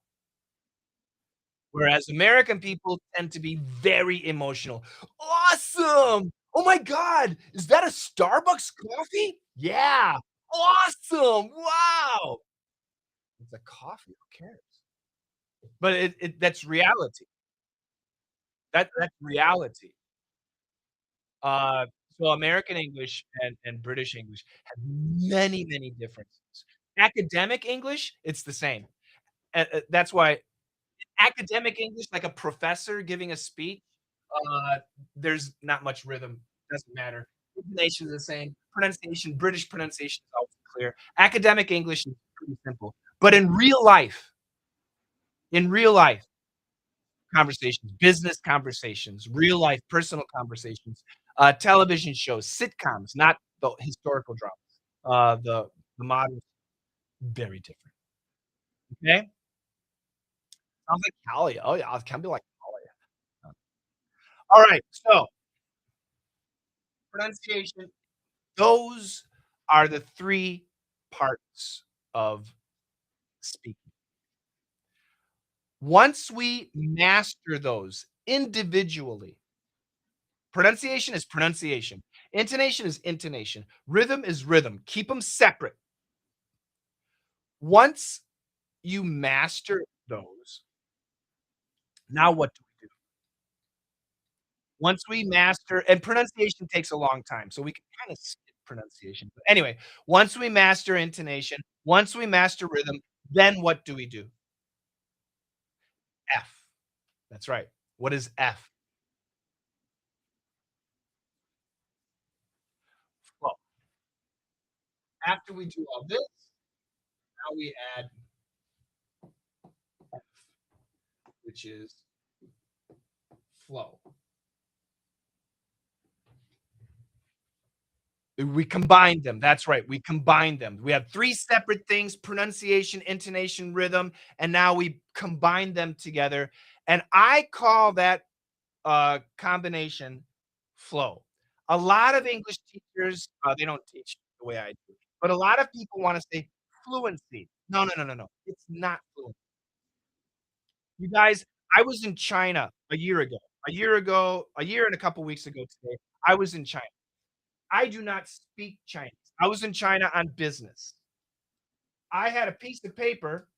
whereas American people tend to be very emotional. "Awesome! Oh my god, is that a Starbucks coffee? Yeah, awesome! Wow!" It's a coffee, who cares? But that's reality. That's reality. Uh, so American English and British English have many, many differences. Academic English, it's the same. That's why academic English, like a professor giving a speech, uh, there's not much rhythm, doesn't matter. Intonation is the same. Pronunciation, British pronunciation is always clear. Academic English is pretty simple. But in real life conversations, business conversations, real life personal conversations, television shows, sitcoms, not the historical dramas. The modern very different. Okay? Sounds like Kalia. Oh, yeah, it can be like Kalia. Alright, so pronunciation, those are the 3 parts of speaking. Once we master those individually, pronunciation is pronunciation, intonation is intonation, rhythm is rhythm. Keep them separate. Once you master those, now what do we do? Once we master and pronunciation takes a long time, so we can kinda skip pronunciation. But anyway, once we master intonation, once we master rhythm, then what do we do? F. That's right. What is F? Well, after we do all this, now we add F, which is flow. We combined them. That's right. We combined them. We have 3 separate things, pronunciation, intonation, rhythm, and now we combine them together. And I call that combination flow. A lot of English teachers, they don't teach the way I do, but a lot of people wanna say fluency. No, no, no, no, no. It's not fluency. You guys, I was in China a year ago. A year and a couple weeks ago today, I was in China. I do not speak Chinese. I was in China on business. I had a piece of paper.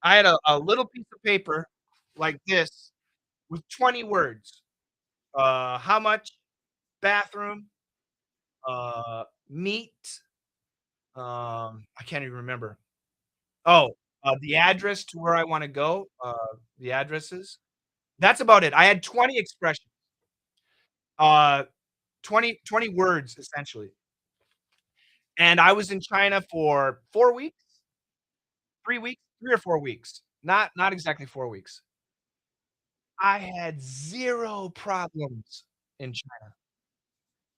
I had a little piece of paper like this with 20 words. How much? Bathroom, meat, I can't even remember. Oh, the address to where I wanna go, the addresses. That's about it. I had 20 expressions, uh, 20 words essentially. And I was in China for 4 weeks, 3 weeks, 3 or 4 weeks. Not exactly 4 weeks. I had 0 problems in China.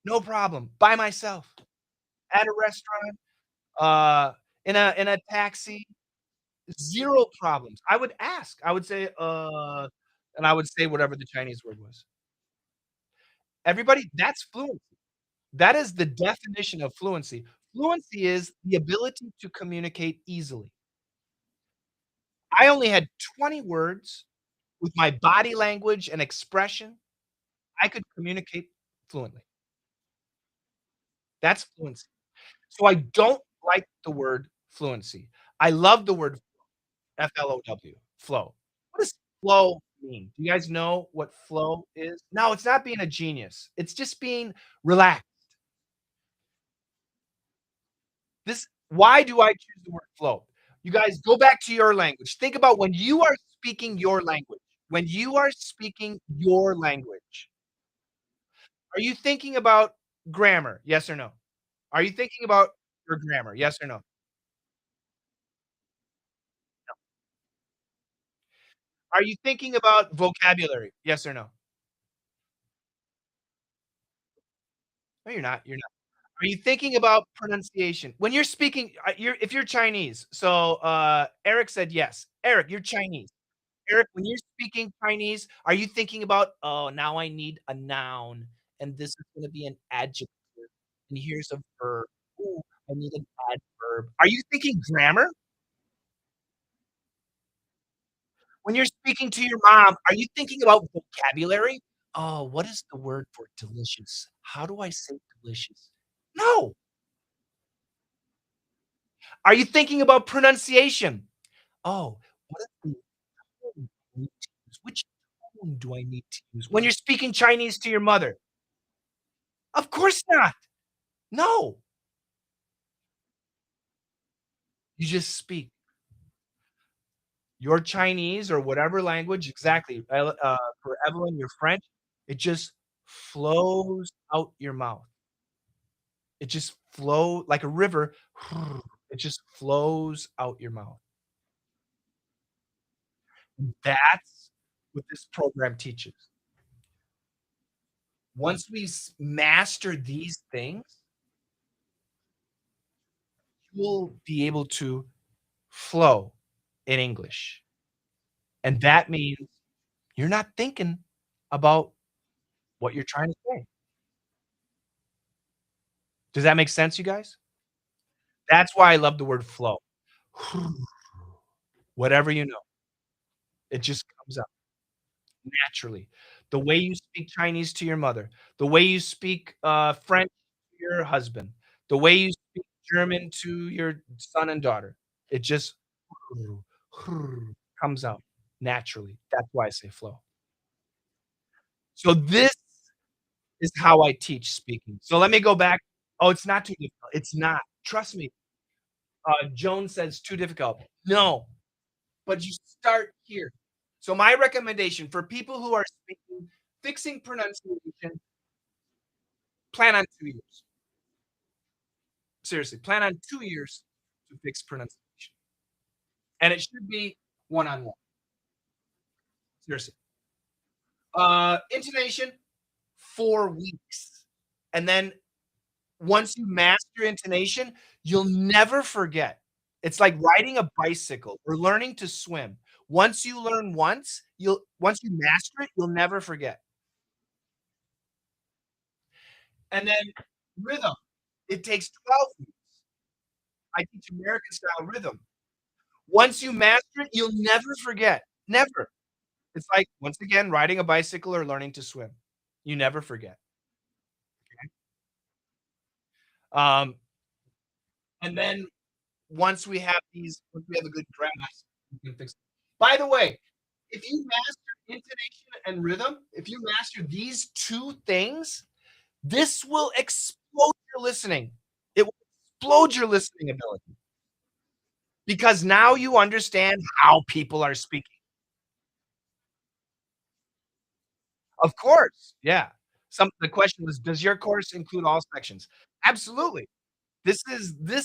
No problem, by myself, at a restaurant, in a taxi, 0 problems. I would ask. I would say, and I would say whatever the Chinese word was. Everybody, that's fluency. That is the definition of fluency. Fluency is the ability to communicate easily. I only had 20 words with my body language and expression, I could communicate fluently. That's fluency. So I don't like the word fluency. I love the word F-L-O-W, flow. What does flow mean? Do you guys know what flow is? No, it's not being a genius. It's just being relaxed. This why do I choose the word flow? You guys go back to your language. Think about when you are speaking your language. When you are speaking your language, are you thinking about grammar? Yes or no? Are you thinking about your grammar? Yes or no? Are you thinking about vocabulary? Yes or no? No, you're not. You're not. Are you thinking about pronunciation? When you're speaking, you're if you're Chinese, so, Eric said yes. Eric, you're Chinese. Eric, when you're speaking Chinese, are you thinking about, "Oh, now I need a noun, and this is gonna be an adjective, and here's a verb. Ooh, I need an adverb." Are you thinking grammar? When you're speaking to your mom, are you thinking about vocabulary? "Oh, what is the word for delicious? How do I say delicious?" No. Are you thinking about pronunciation? "Oh, what is the tone I need to use? Which tone do I need to use?" When you're speaking Chinese to your mother? Of course not. No. You just speak. Your Chinese or whatever language exactly, for Evelyn, your French, it just flows out your mouth. It just flow like a river, it just flows out your mouth. That's what this program teaches. Once we master these things, you'll be able to flow in English. And that means you're not thinking about what you're trying to say. Does that make sense, you guys? That's why I love the word flow. Whatever you know, it just comes out naturally. The way you speak Chinese to your mother, the way you speak, French to your husband, the way you speak German to your son and daughter, it just comes out naturally. That's why I say flow. So this is how I teach speaking. So let me go back. Oh, it's not too difficult. It's not. Trust me. Joan says too difficult. No, but you start here. So my recommendation for people who are speaking, fixing pronunciation, plan on 2 years. Seriously, plan on 2 years to fix pronunciation. And it should be one-on-one. Seriously. Intonation, 4 weeks. And then once you master intonation, you'll never forget. It's like riding a bicycle or learning to swim. Once you learn once you master it, you'll never forget. And then rhythm, it takes 12 weeks. I teach American style rhythm. Once you master it, you'll never forget. Never. It's like, once again, riding a bicycle or learning to swim. You never forget. Um, and then once we have a good grasp, we can fix it. By the way, if you master intonation and rhythm, if you master these 2 things, this will explode your listening. It will explode your listening ability because now you understand how people are speaking. Of course, yeah. The question was, does your course include all sections? Absolutely. This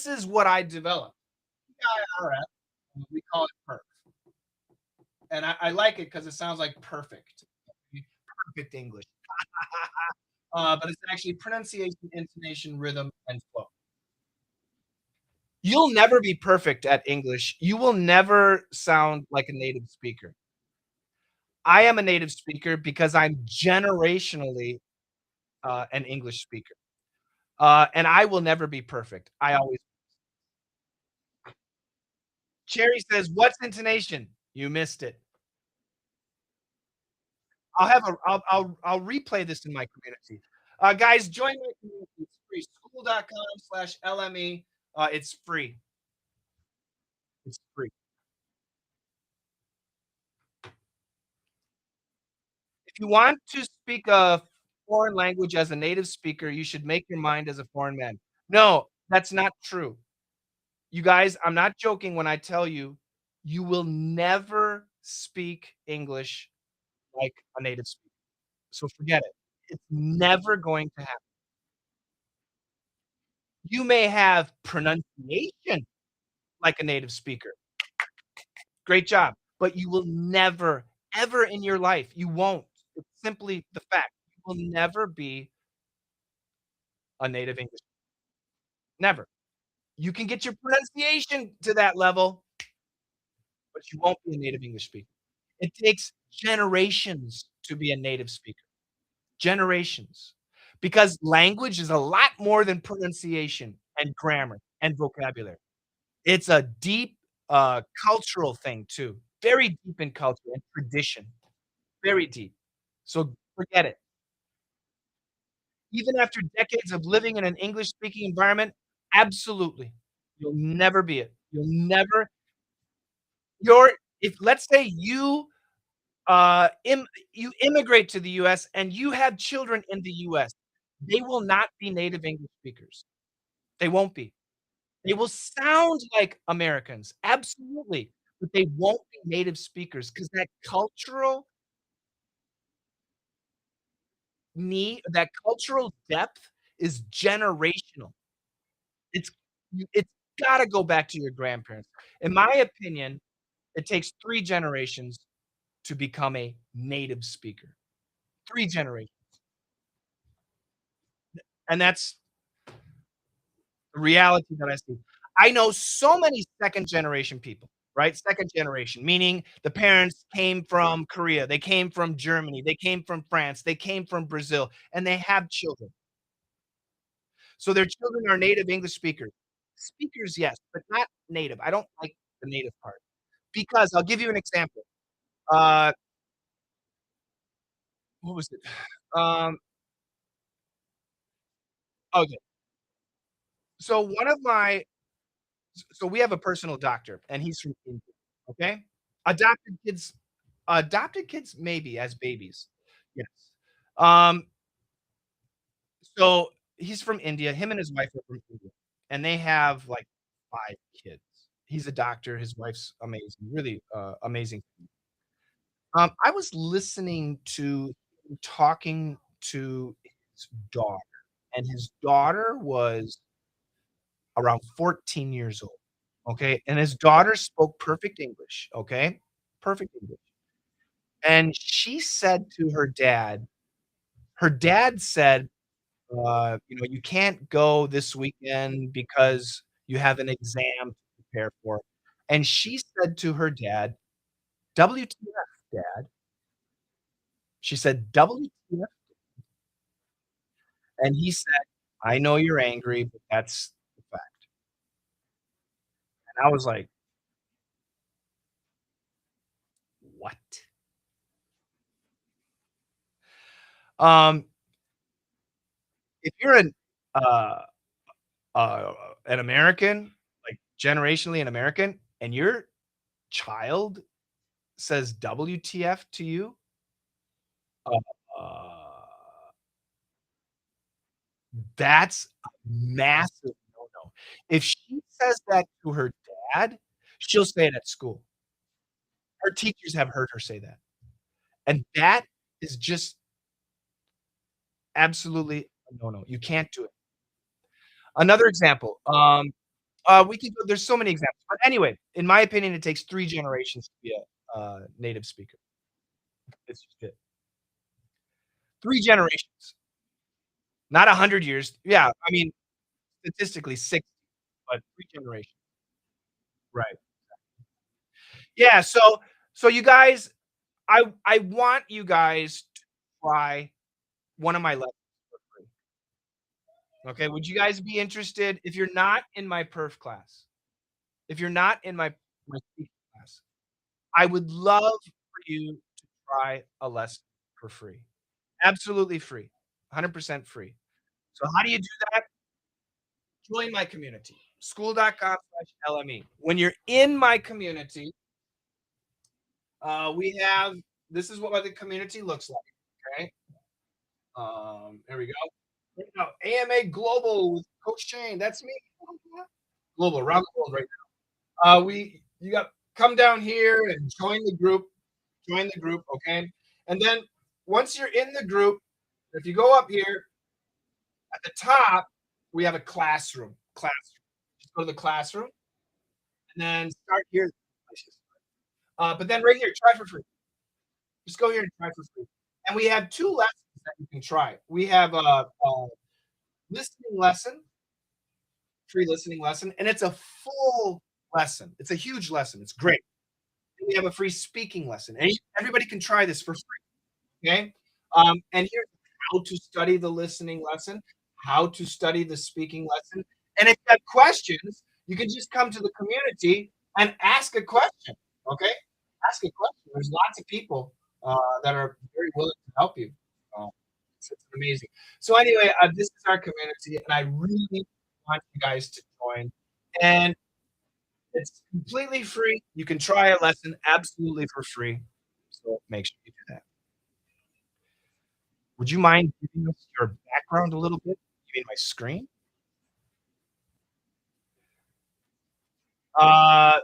is what I developed. PIRF, we call it PERF, and I like it because it sounds like perfect. Perfect English. But it's actually pronunciation, intonation, rhythm, and flow. You'll never be perfect at English. You will never sound like a native speaker. I am a native speaker because I'm generationally an English speaker. And I will never be perfect. I always Cherry says, "What's intonation?" You missed it. I'll replay this in my community. Guys, join my community. It's free. School.com/LME. It's free. It's free. If you want to speak a foreign language as a native speaker, you should make your mind as a foreign man. No, that's not true. You guys, I'm not joking when I tell you, you will never speak English like a native speaker. So forget it. It's never going to happen. You may have pronunciation like a native speaker. Great job. But you will never, ever in your life, you won't. It's simply the fact. You will never be a native English. Never. You can get your pronunciation to that level, but you won't be a native English speaker. It takes generations to be a native speaker. Generations. Because language is a lot more than pronunciation and grammar and vocabulary. It's a deep, cultural thing too. Very deep in culture and tradition. Very deep. So forget it. Even after decades of living in an English speaking environment, absolutely. You'll never be it. You'll never you're if let's say you immigrate to the US and you have children in the US, they will not be native English speakers. They won't be. They will sound like Americans, absolutely, but they won't be native speakers because that cultural depth is generational. It's it's gotta go back to your grandparents. In my opinion, it takes 3 generations to become a native speaker. 3 generations, and that's the reality that I see. I know so many second generation people, right? Second generation, meaning the parents came from Korea, they came from Germany, they came from France, they came from Brazil, and they have children. So their children are native English speakers. Speakers, yes, but not native. I don't like the native part because I'll give you an example. Uh, what was it? Um, okay. So one of my so we have a personal doctor, and he's from India. Okay, adopted kids maybe as babies, yes. Um, so he's from India. Him and his wife are from India, and they have like 5 kids. He's a doctor. His wife's amazing, really amazing. I was listening to him talking to his daughter, and his daughter was around 14 years old. Okay, and his daughter spoke perfect English. Okay, perfect English. And she said to her dad said, "You can't go this weekend because you have an exam to prepare for." And she said to her dad, "WTF, dad?" She said, "WTF?" And he said, "I know you're angry, but that's the fact." And I was like, "What?" Um, if you're uh, an American, like generationally an American, and your child says WTF to you, uh, that's a massive no-no. If she says that to her dad, she'll say it at school. Her teachers have heard her say that, and that is just absolutely a no-no. You can't do it. Another example, we can go there's so many examples, but anyway, in my opinion, it takes 3 generations to be a, native speaker. It's just it. 3 generations, not 100 years. Yeah, I mean, statistically 60, but 3 generations. Right. Yeah, so you guys, I want you guys to try one of my lessons for free. Okay, would you guys be interested if you're not in my perf class? If you're not in my speaking class, I would love for you to try a lesson for free. Absolutely free. 100% free. So how do you do that? Join my community, school.com/LME. When you're in my community, we have this is what the community looks like. Okay. There we go. There we go. AMA Global with Coach Shane. That's me. Global around the world right now. You got come down here and join the group. Join the group, okay? And then once you're in the group, if you go up here at the top, we have a classroom. Classroom. Just go to the classroom and then start here. But then right here, try for free. Just go here and try for free. And we have 2 lessons that you can try. We have a listening lesson, free listening lesson, and it's a full lesson. It's a huge lesson. It's great. And we have a free speaking lesson, and everybody can try this for free. Okay. And here's how to study the listening lesson, how to study the speaking lesson. And if you have questions, you can just come to the community and ask a question. Okay. Ask a question. There's lots of people that are very willing to help you. Uh, it's amazing. So anyway, this is our community, and I really want you guys to join. And it's completely free. You can try a lesson absolutely for free. So make sure you do that. Would you mind giving us your background a little bit? You mean my screen? Uh,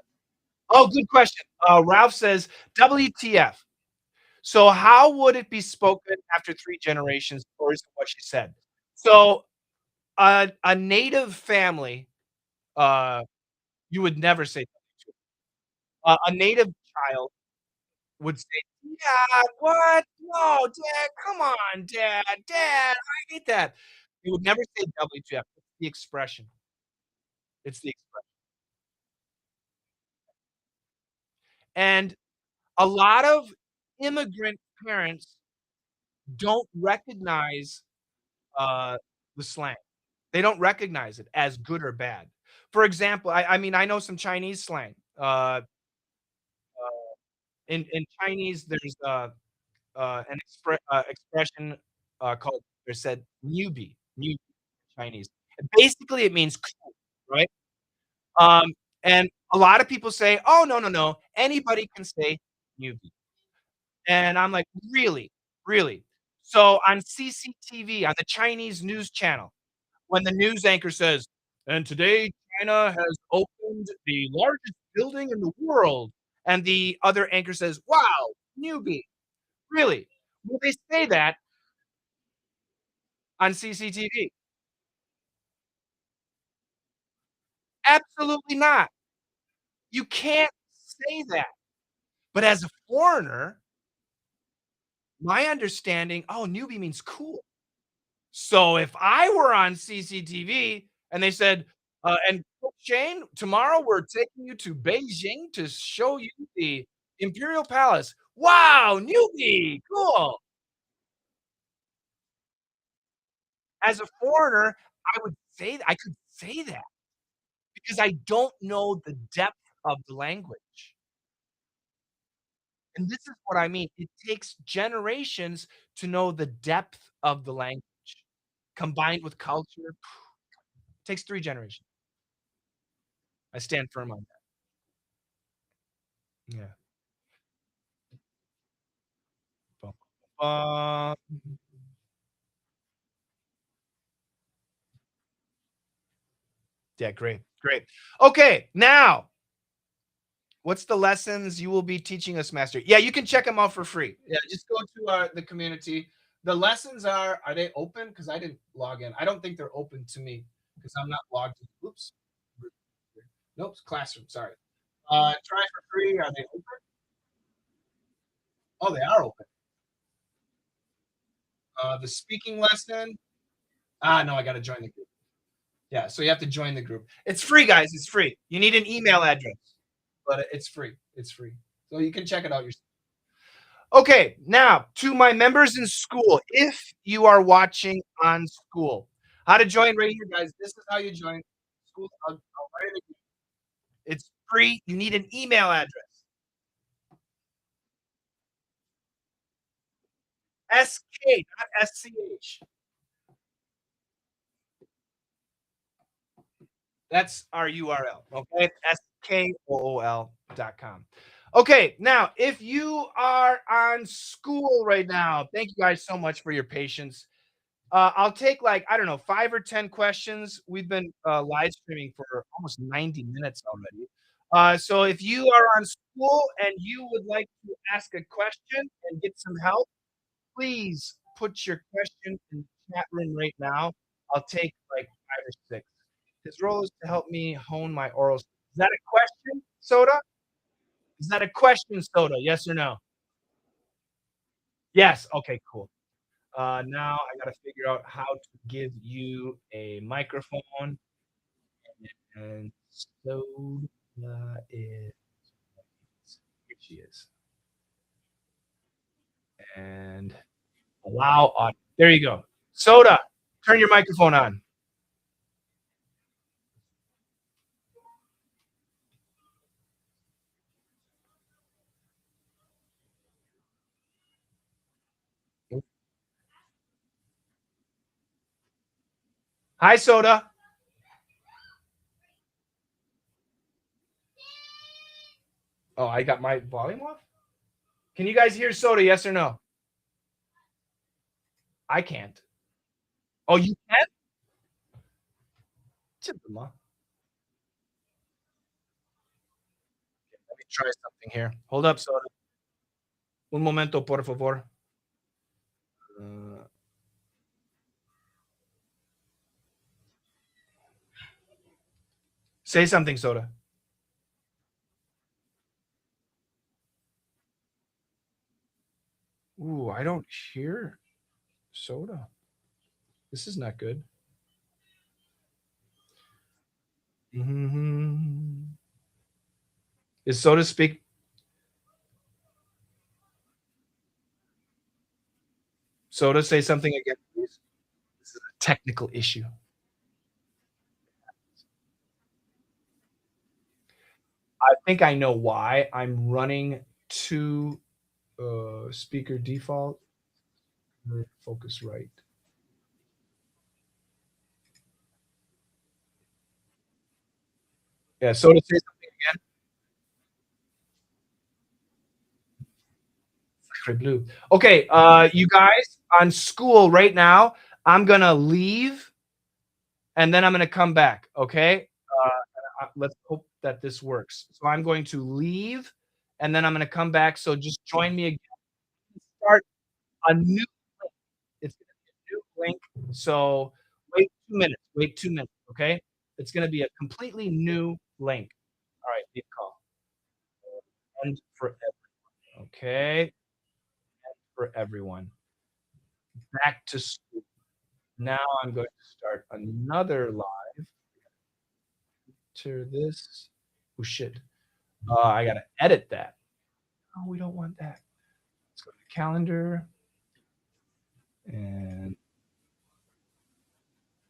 oh, good question. Ralph says, WTF. So how would it be spoken after 3 generations, or is it what she said? So a native family, uh, you would never say WTF. A native child would say, "Dad, what? No, Dad, come on, Dad, I hate that." He would never say WTF. It's the expression. It's the expression. And a lot of immigrant parents don't recognize, uh, the slang. They don't recognize it as good or bad. For example, I mean, I know some Chinese slang. In Chinese, there's, an expression, called they said "newbie" Chinese. And basically, it means cool, right? And a lot of people say, "Oh, no, no, no, anybody can say newbie." And I'm like, "Really? Really?" So on CCTV, on the Chinese news channel, when the news anchor says, "And today China has opened the largest building in the world," and the other anchor says, "Wow, newbie." Really? Will they say that on CCTV? Absolutely not. You can't say that. But as a foreigner, my understanding, oh, newbie means cool. So if I were on CCTV and they said, and Coach Shane, tomorrow we're taking you to Beijing to show you the Imperial Palace. Wow, newbie, cool. As a foreigner, I could say that because I don't know the depth of the language. And this is what I mean. It takes generations to know the depth of the language combined with culture. Takes 3 generations. I stand firm on that. Yeah. Bum, bum. Yeah, great, great. Okay, now, what's the lessons you will be teaching us, Master? Yeah, you can check them out for free. Yeah, just go to the community. The lessons are they open? Because I didn't log in. I don't think they're open to me because I'm not logged in. Oops. Nope, classroom. Sorry. Try for free. Are they open? Oh, they are open. The speaking lesson. Ah, no, I got to join the group. Yeah, so you have to join the group. It's free, guys. It's free. You need an email address, but it's free. It's free. So you can check it out yourself. Okay, now to my members in school, if you are watching on school, How to join right here, guys. This is how you join school. I'll write it again. It's free. You need an email address. SK, not SCH. That's our URL. Okay. SKOOL.com. Okay. Now, if you are on school right now, thank you guys so much for your patience. I'll take like, I don't know, 5 or 10 questions. We've been live streaming for almost 90 minutes already. So if you are on school and you would like to ask a question and get some help, please put your question in the chat room right now. I'll take like 5 or 6. His role is to help me hone my oral. Is that a question, Soda? Is that a question, Soda? Yes or no? Yes. Okay, cool. Now I gotta figure out how to give you a microphone. And Soda is here she is. And allow audio. There you go. Soda, turn your microphone on. Hi, Soda. Oh, I got my volume off? Can you guys hear Soda? Yes or no? I can't. Oh, you can? Let me try something here. Hold up, Soda. Un momento, por favor. Say something, Soda. Ooh, I don't hear Soda. This is not good. Is Soda speak? Soda, say something again, please. This is a technical issue. I think I know why. I'm running to speaker default. Focus right. Yeah, Soda, say something again. Blue. Okay, you guys on school right now. I'm gonna leave, and then I'm gonna come back. Okay. Let's hope that this works. So I'm going to leave, and then I'm gonna come back. So just join me again. Start a new link. It's gonna be a new link. So wait 2 minutes. Wait 2 minutes. Okay. It's gonna be a completely new link. All right. Leave call. And for everyone. Okay. For everyone. Back to school. Now I'm going to start another live. To this. Oh shit. I gotta edit that. Oh, we don't want that. Let's go to the calendar and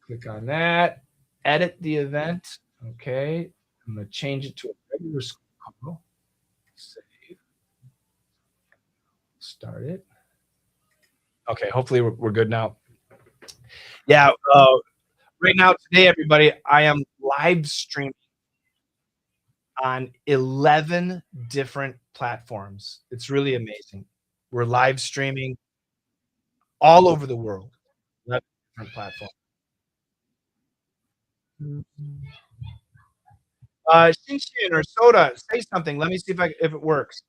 click on that. Edit the event. Okay. I'm gonna change it to a regular school call. Save. Start it. Okay. Hopefully we're good now. Yeah. Right now, today, everybody, I am live streaming on 11 different platforms. It's really amazing. We're live streaming all over the world. 11 different platforms. Shinshin or Soda, say something. Let me see if it works.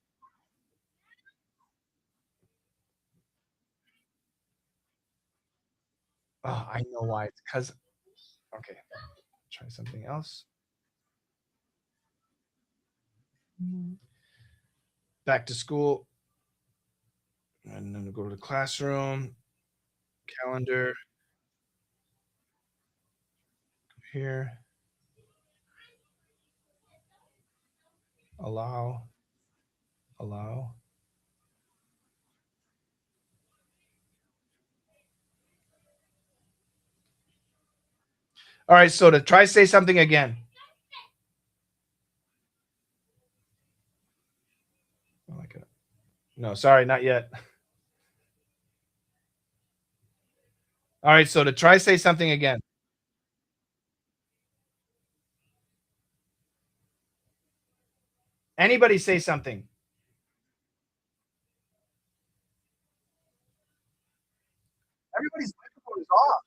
Oh, I know why. It's because. Okay, try something else. Back to school, and then go to the classroom, calendar. Here. Allow. All right, Soda, try say something again. Oh my God. No, sorry, not yet. All right, Soda, try say something again. Anybody say something. Everybody's microphone is off.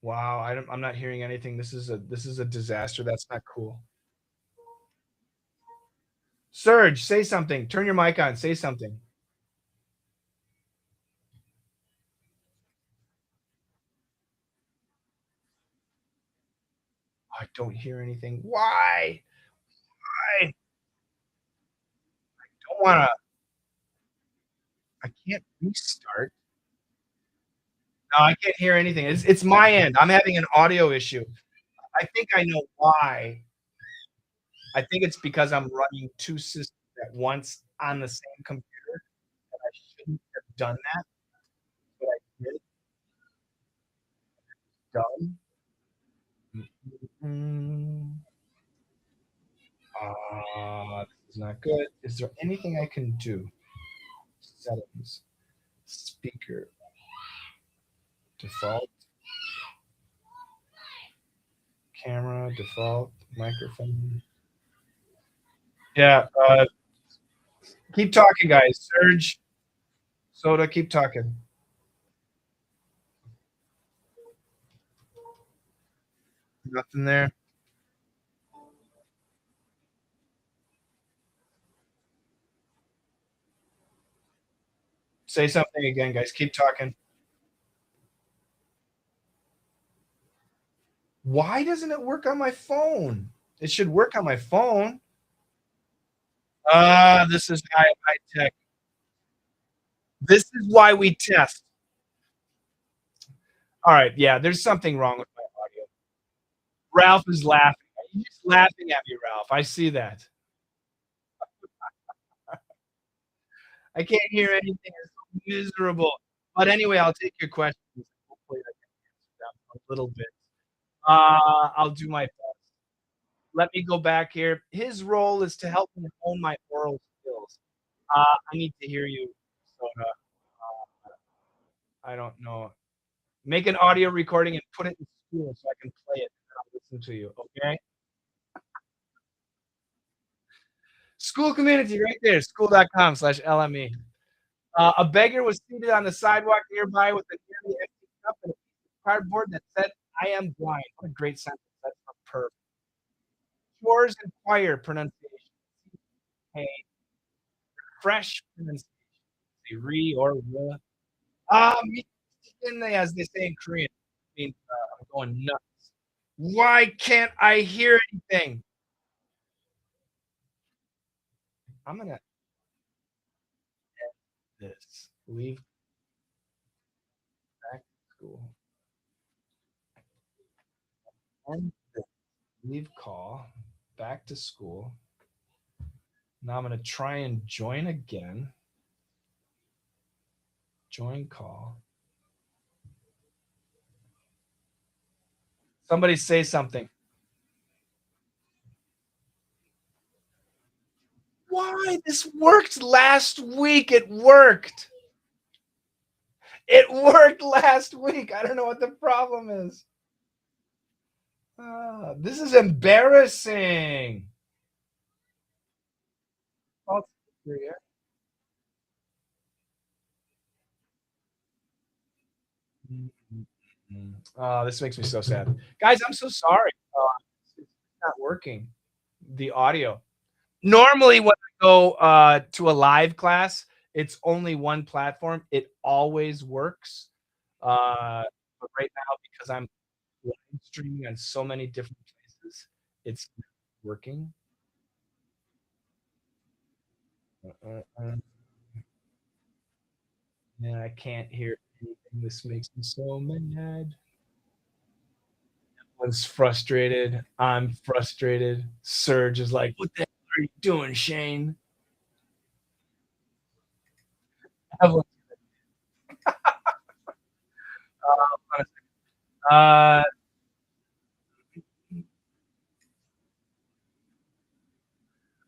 Wow, I'm not hearing anything. This is a disaster. That's not cool. Serge, say something. Turn your mic on. Say something. I don't hear anything. Why? I don't want to. I can't restart. No, I can't hear anything. It's my end. I'm having an audio issue. I think I know why. I think it's because I'm running two systems at once on the same computer, and I shouldn't have done that, but I did. Done. Mm, this is not good. Is there anything I can do? Settings, speaker, default, camera, default, microphone. Yeah, keep talking, guys. Serge, Soda, keep talking. Nothing there. Say something again, guys. Keep talking. Why doesn't it work on my phone? It should work on my phone. This is high tech. This is why we test. All right, yeah, there's something wrong with my audio. Ralph is laughing. He's laughing at me, Ralph. I see that. I can't hear anything. It's so miserable. But anyway, I'll take your questions. Hopefully, I can answer them a little bit. I'll do my best. Let me go back here. His role is to help me hone my oral skills. I need to hear you, Soda. I don't know. Make an audio recording and put it in school so I can play it and I'll listen to you. Okay. School community right there. School.com/LME. A beggar was seated on the sidewalk nearby with a nearly empty cup and a piece of cardboard that said, "I am blind." What a great sentence. That's perfect. Chores and choir pronunciation. Hey, fresh pronunciation. Say re or re. As they say in Korean. Means I'm going nuts. Why can't I hear anything? I'm gonna end this. Leave back to school. End this. Leave call. Back to school. Now I'm gonna try and join again. Join call. Somebody say something. Why? This worked last week. It worked. It worked last week. I don't know what the problem is. This is embarrassing. This makes me so sad. Guys, I'm so sorry. It's not working. The audio. Normally, when I go to a live class, it's only one platform. It always works. But right now, because I'm live streaming on so many different places, it's not working. Man, I can't hear anything. This makes me so mad. Everyone's frustrated. I'm frustrated. Serge is like, "What the hell are you doing, Shane?" have one. Uh,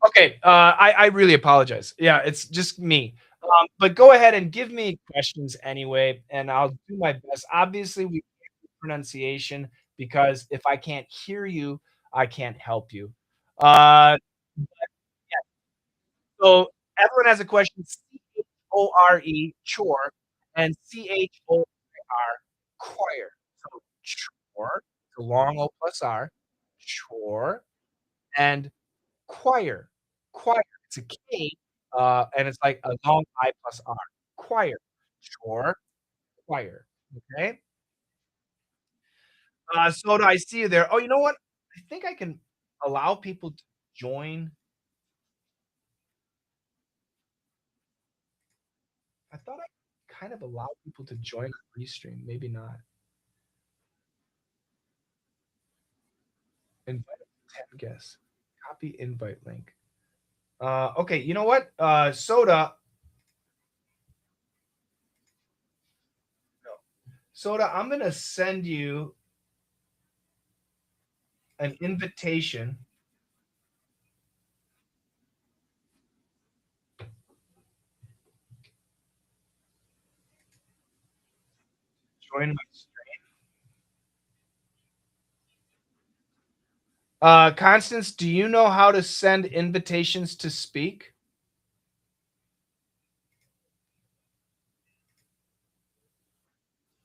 okay. I really apologize. Yeah, it's just me. But go ahead and give me questions anyway, and I'll do my best. Obviously, we can't do pronunciation because if I can't hear you, I can't help you. Uh, yeah. So everyone has a question. Chore, chore, and chore, choir. So chore, it's a long O plus R, chore, and choir. Choir. It's a K, and it's like a long I plus R. Choir. Chore, choir. Okay? Soda, I see you there. Oh, you know what? I think I can allow people to join. I thought I kind of allowed people to join the Restream. Maybe not. Invite 10 guests. Copy invite link. Okay, you know what? Soda. No. Soda, I'm gonna send you an invitation. Join my stream. Constance, do you know how to send invitations to speak?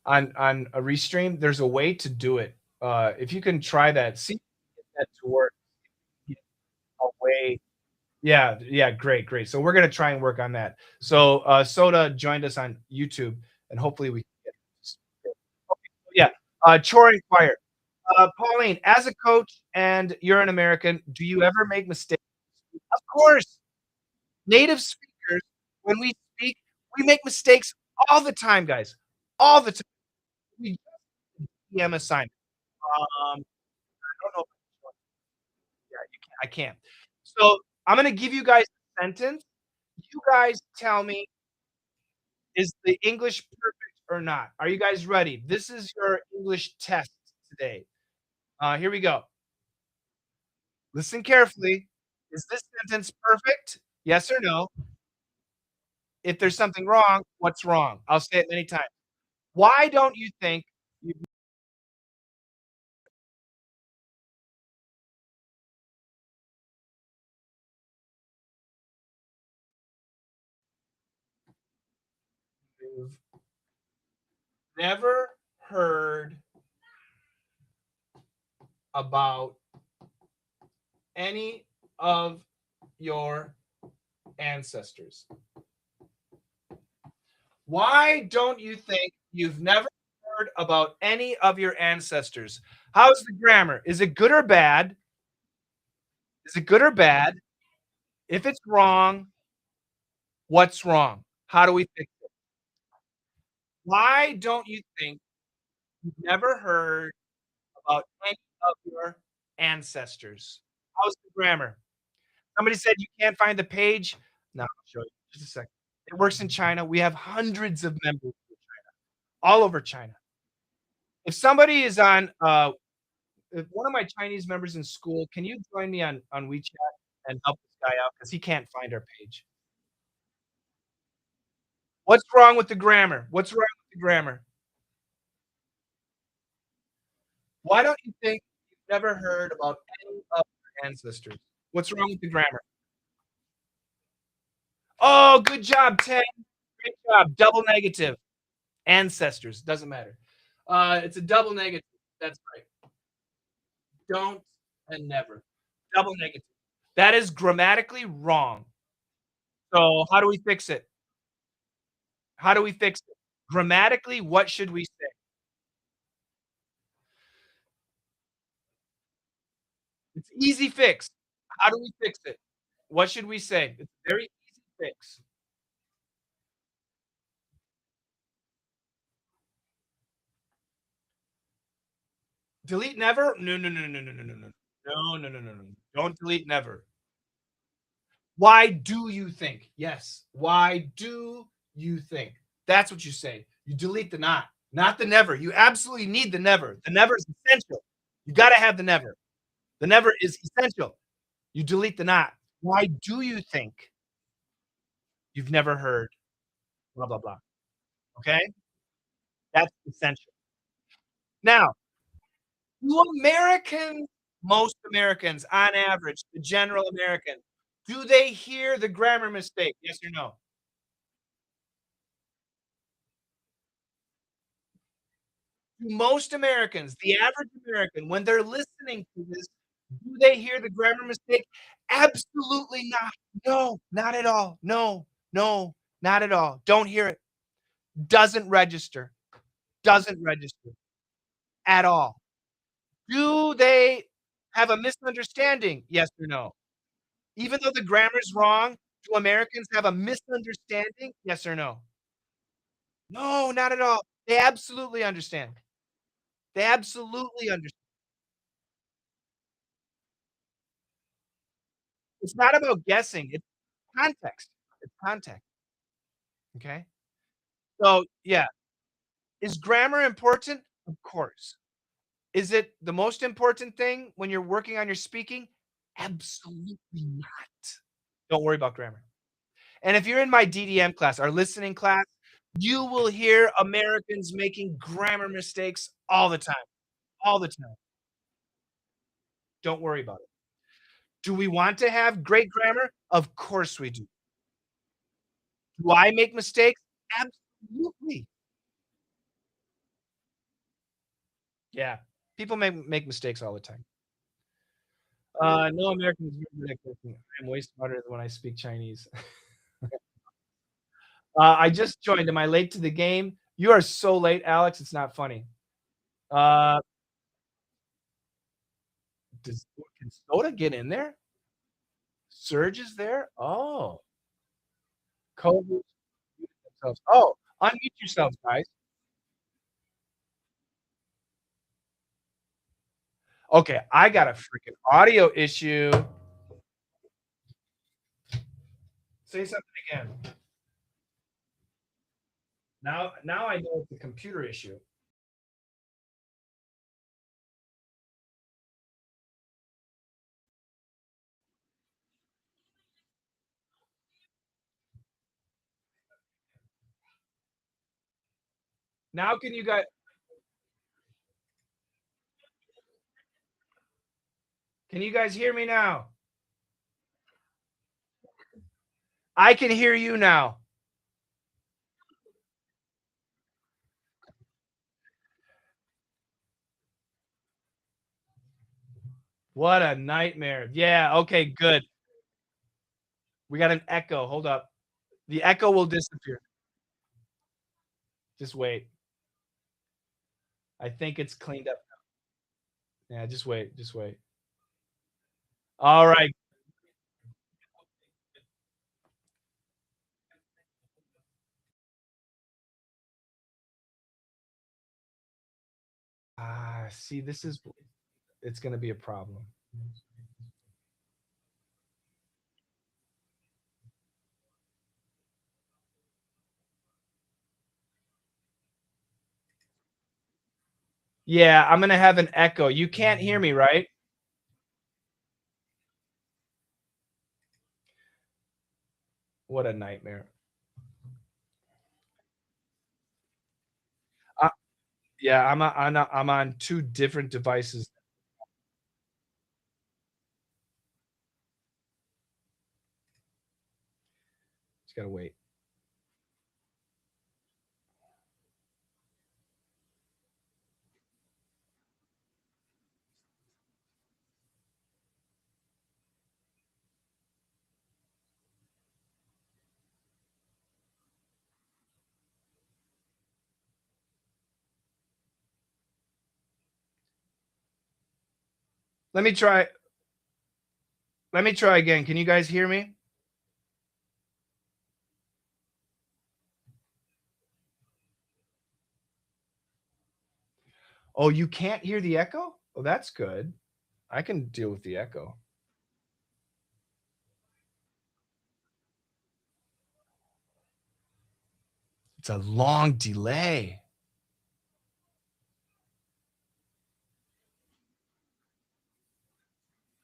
On a Restream, there's a way to do it. If you can try that, see if you get that to work. A way. Yeah, yeah, great, great. So we're gonna try and work on that. So Soda joined us on YouTube, and hopefully we can get this. Okay, so yeah. Chore Inquire. Pauline, as a coach and you're an American, do you ever make mistakes? Of course. Native speakers, when we speak, we make mistakes all the time, guys. All the time. We DM assignment. I don't know. Yeah, you can't, I can't. So I'm gonna give you guys a sentence. You guys tell me, is the English perfect or not? Are you guys ready? This is your English test today. Here we go. Listen carefully. Is this sentence perfect? Yes or no? If there's something wrong, what's wrong? I'll say it many times. Why don't you think you've never heard about any of your ancestors? Why don't you think you've never heard about any of your ancestors? How's the grammar? Is it good or bad? Is it good or bad? If it's wrong, what's wrong? How do we fix it? Why don't you think you've never heard about any of your ancestors? How's the grammar? Somebody said you can't find the page. No, I'll show you. Just a second. It works in China. We have hundreds of members in China, all over China. If somebody is on, if one of my Chinese members in school, can you join me on WeChat and help this guy out because he can't find our page? What's wrong with the grammar? What's wrong with the grammar? Why don't you think you've never heard about any of your ancestors? What's wrong with the grammar? Oh, good job, 10. Great job. Double negative. Ancestors. Doesn't matter. It's a double negative. That's right. Don't and never. Double negative. That is grammatically wrong. So how do we fix it? How do we fix it? Grammatically, what should we say? It's easy fix. How do we fix it? What should we say? It's a very easy fix. Delete never? No, no, no, no, no, no, no, no. No, no, no, no, no. Don't delete never. Why do you think? Yes. Why do you think? That's what you say. You delete the not the never. You absolutely need the never. The never is essential. You got to have the never. The never is essential. You delete the not. Why do you think you've never heard blah, blah, blah? Okay? That's essential. Now, do Americans, most Americans on average, the general American, do they hear the grammar mistake? Yes or no? Most Americans, the average American, when they're listening to this, do they hear the grammar mistake? Absolutely not. No, not at all. No, no, not at all. Don't hear it. Doesn't register. Doesn't register at all. Do they have a misunderstanding? Yes or no? Even though the grammar's wrong, do Americans have a misunderstanding? Yes or no? No, not at all. They absolutely understand. They absolutely understand. It's not about guessing, it's context. It's context, okay? So, yeah. Is grammar important? Of course. Is it the most important thing when you're working on your speaking? Absolutely not. Don't worry about grammar. And if you're in my DDM class, our listening class, you will hear Americans making grammar mistakes all the time, all the time. Don't worry about it. Do we want to have great grammar? Of course we do. Do I make mistakes? Absolutely. Yeah. People make mistakes all the time. No American is very good at cooking. I'm way smarter than when I speak Chinese. I just joined. Am I late to the game? You are so late, Alex. It's not funny. Uh, can Soda get in there? Surge is there? Oh, co-hosts mute themselves. Oh, unmute yourselves, guys. Okay, I got a freaking audio issue. Say something again. Now I know it's a computer issue. Now can you guys hear me now? I can hear you now. What a nightmare. Yeah, okay, good. We got an echo. Hold up. The echo will disappear. Just wait. I think it's cleaned up now. Yeah, just wait. Just wait. All right. See, it's going to be a problem. Yeah, I'm going to have an echo. You can't hear me, right? What a nightmare. Yeah, I'm on two different devices. Just got to wait. Let me try again. Can you guys hear me? Oh, you can't hear the echo? Oh, that's good. I can deal with the echo. It's a long delay.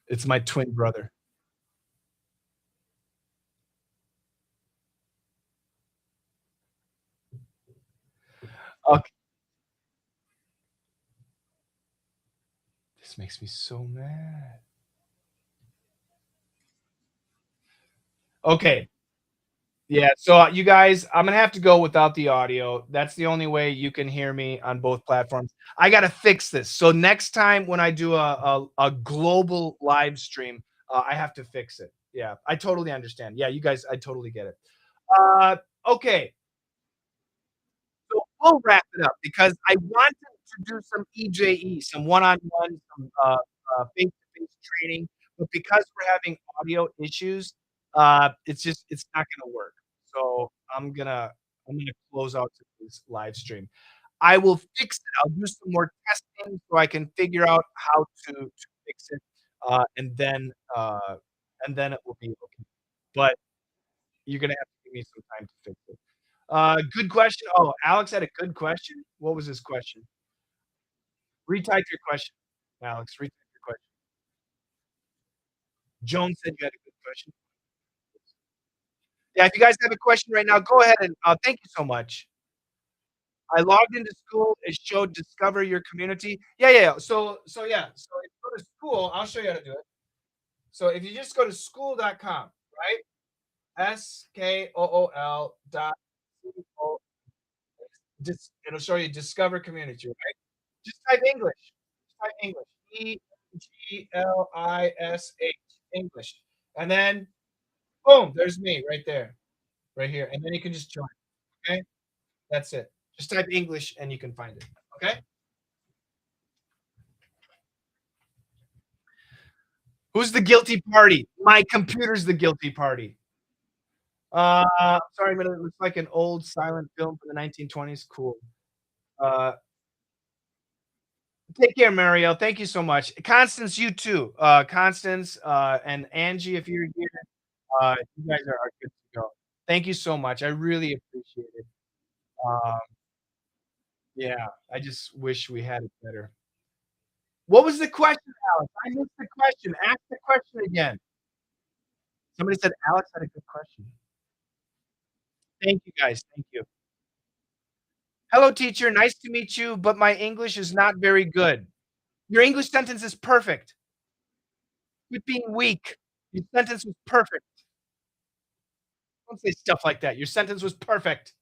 It's my twin brother. Okay. This makes me so mad. Okay. Yeah, so, you guys, I'm gonna have to go without the audio. That's the only way you can hear me on both platforms. I gotta fix this. So next time when I do a global live stream, I have to fix it. Yeah, I totally understand. Yeah, you guys, I totally get it. Uh, okay, so we'll wrap it up because I wanted to do some EJE, some one-on-one, some, face-to-face training, but because we're having audio issues, it's not gonna work. So I'm gonna close out today's live stream. I will fix it. I'll do some more testing so I can figure out how to fix it, and then it will be okay. But you're gonna have to give me some time to fix it. Good question. Oh, Alex had a good question? What was his question? Retype your question, Alex. Retype your question. Joan said you had a good question. Yeah, if you guys have a question right now, go ahead and thank you so much. I logged into school. It showed discover your community. Yeah, yeah. Yeah. So yeah. So if you go to school, I'll show you how to do it. So if you just go to school.com, right? SKOOL dot CO. Just it'll show you discover community, right? Just type English. Just type English. ENGLISH. English. And then boom, there's me right there, right here. And then you can just join. Okay. That's it. Just type English and you can find it. Okay. Who's the guilty party? My computer's the guilty party. Sorry, but it looks like an old silent film from the 1920s. Cool. Uh, take care, Mario. Thank you so much. Constance, you too. Constance, and Angie, if you're here, you guys are good to go. Thank you so much. I really appreciate it. Um, yeah, I just wish we had it better. What was the question, Alex? I missed the question. Ask the question again. Somebody said Alex had a good question. Thank you, guys. Thank you. Hello, teacher. Nice to meet you, but my English is not very good. Your English sentence is perfect. Quit being weak. Your sentence was perfect. Don't say stuff like that. Your sentence was perfect.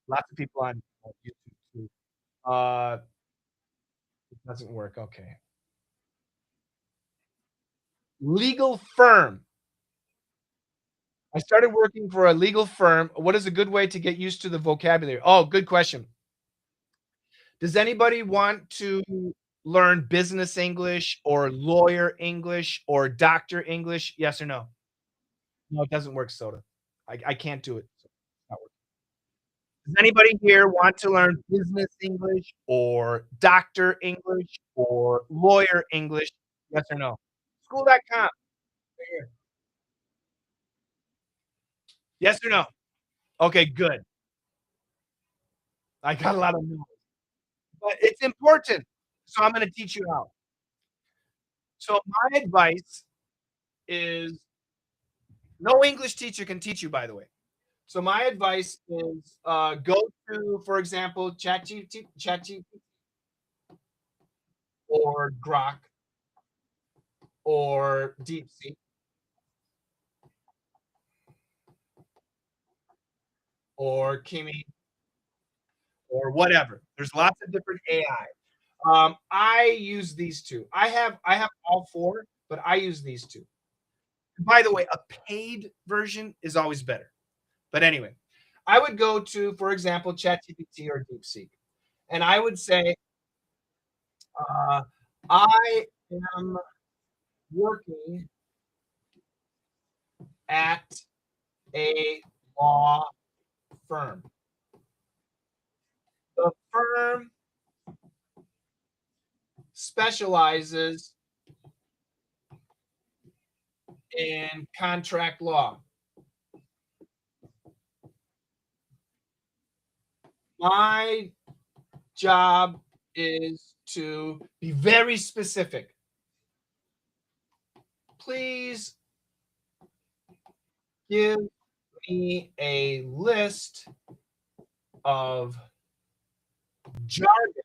Lots of people on YouTube too. It doesn't work. Okay. Legal firm. I started working for a legal firm. What is a good way to get used to the vocabulary? Oh, good question. Does anybody want to learn business English or lawyer English or doctor English? Yes or no? No, it doesn't work, Soda. I can't do it. So it's not working. Does anybody here want to learn business English or doctor English or lawyer English? Yes or no? School.com. Right here. Yes or no? Okay, good. I got a lot of no's, but it's important. So I'm going to teach you how. So my advice is no English teacher can teach you, by the way. So my advice is go to, for example, ChatGPT or Grok or DeepSeek or Kimi or whatever. There's lots of different AI. I use these two. I have all four, but I use these two. By the way, a paid version is always better. But anyway, I would go to, for example, ChatGPT or DeepSeek, and I would say, uh, I am working at a law firm. The firm specializes in contract law. My job is to be very specific. Please give me a list of jargon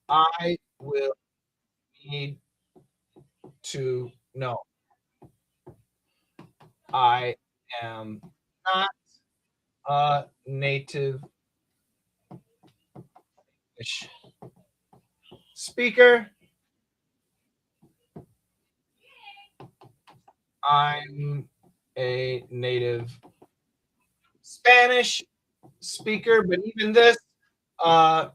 I will need to know. I am not a native English speaker. I'm a native Spanish speaker, but even this, uh,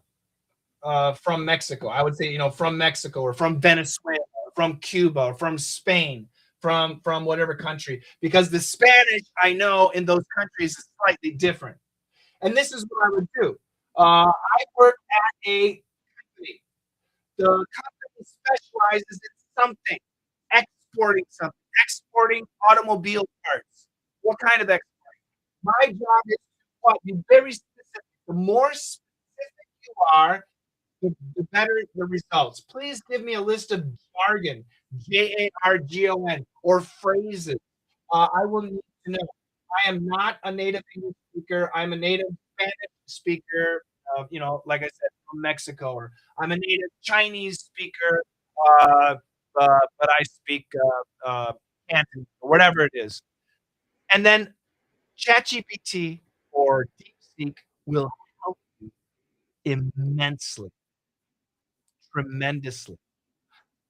from Mexico. I would say, from Mexico or from Venezuela, or from Cuba, or from Spain, from whatever country, because the Spanish I know in those countries is slightly different. And this is what I would do. I work at a company. The company specializes in something, exporting automobile parts. What kind of export? My job is to what? Be very specific. The more specific you are, the better the results. Please give me a list of jargon, jargon, or phrases. I will need to know. I am not a native English speaker. I'm a native Spanish speaker. Like I said, from Mexico, or I'm a native Chinese speaker. Uh, but I speak Cantonese, or whatever it is. And then ChatGPT or DeepSeek will help you immensely, tremendously.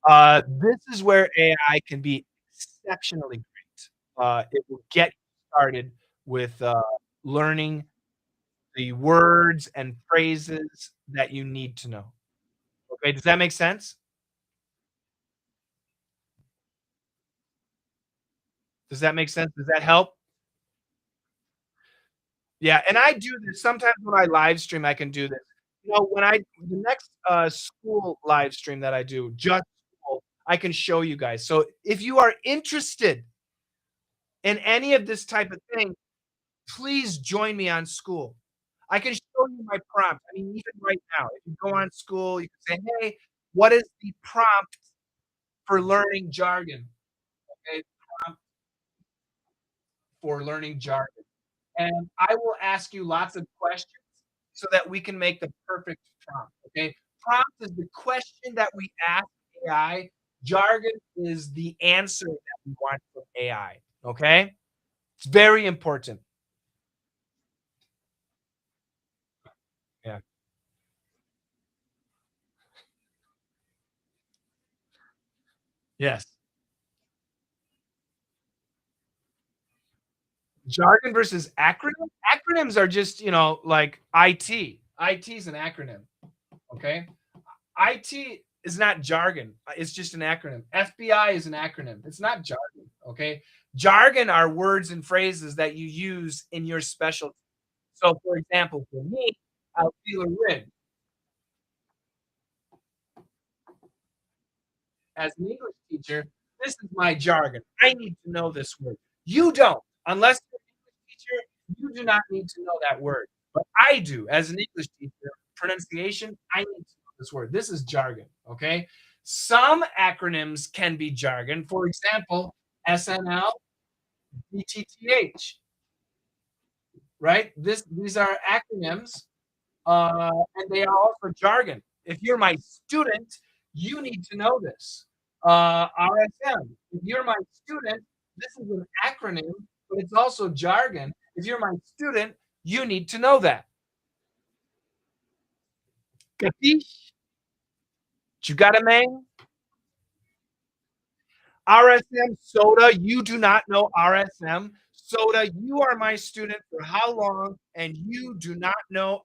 This is where AI can be exceptionally great. It will get you started with learning the words and phrases that you need to know. Okay, does that make sense? Does that make sense? Does that help? Yeah, and I do this sometimes when I live stream, I can do this. When the next school live stream that I do, just school, I can show you guys. So if you are interested in any of this type of thing, please join me on school. I can show you my prompt. I mean, even right now, if you go on school, you can say, "Hey, what is the prompt for learning jargon?" Okay, prompt for learning jargon. And I will ask you lots of questions so that we can make the perfect prompt, okay? Prompt is the question that we ask AI. Jargon is the answer that we want from AI, okay? It's very important. Yeah. Yes. Jargon versus acronym? Acronyms are just, like IT. IT is an acronym, okay? IT is not jargon. It's just an acronym. FBI is an acronym. It's not jargon, okay? Jargon are words and phrases that you use in your specialty. So, for example, for me, Alfila Rig, as an English teacher, this is my jargon. I need to know this word. You don't. Unless you're an English teacher, you do not need to know that word. But I do. As an English teacher, pronunciation, I need to know this word. This is jargon, okay? Some acronyms can be jargon. For example, SNL, BTTH, right? These are acronyms, and they are also jargon. If you're my student, you need to know this. RSM. If you're my student, this is an acronym, but it's also jargon. If you're my student, you need to know that. Capiche? You got a man? RSM soda. You do not know RSM soda. You are my student for how long, and you do not know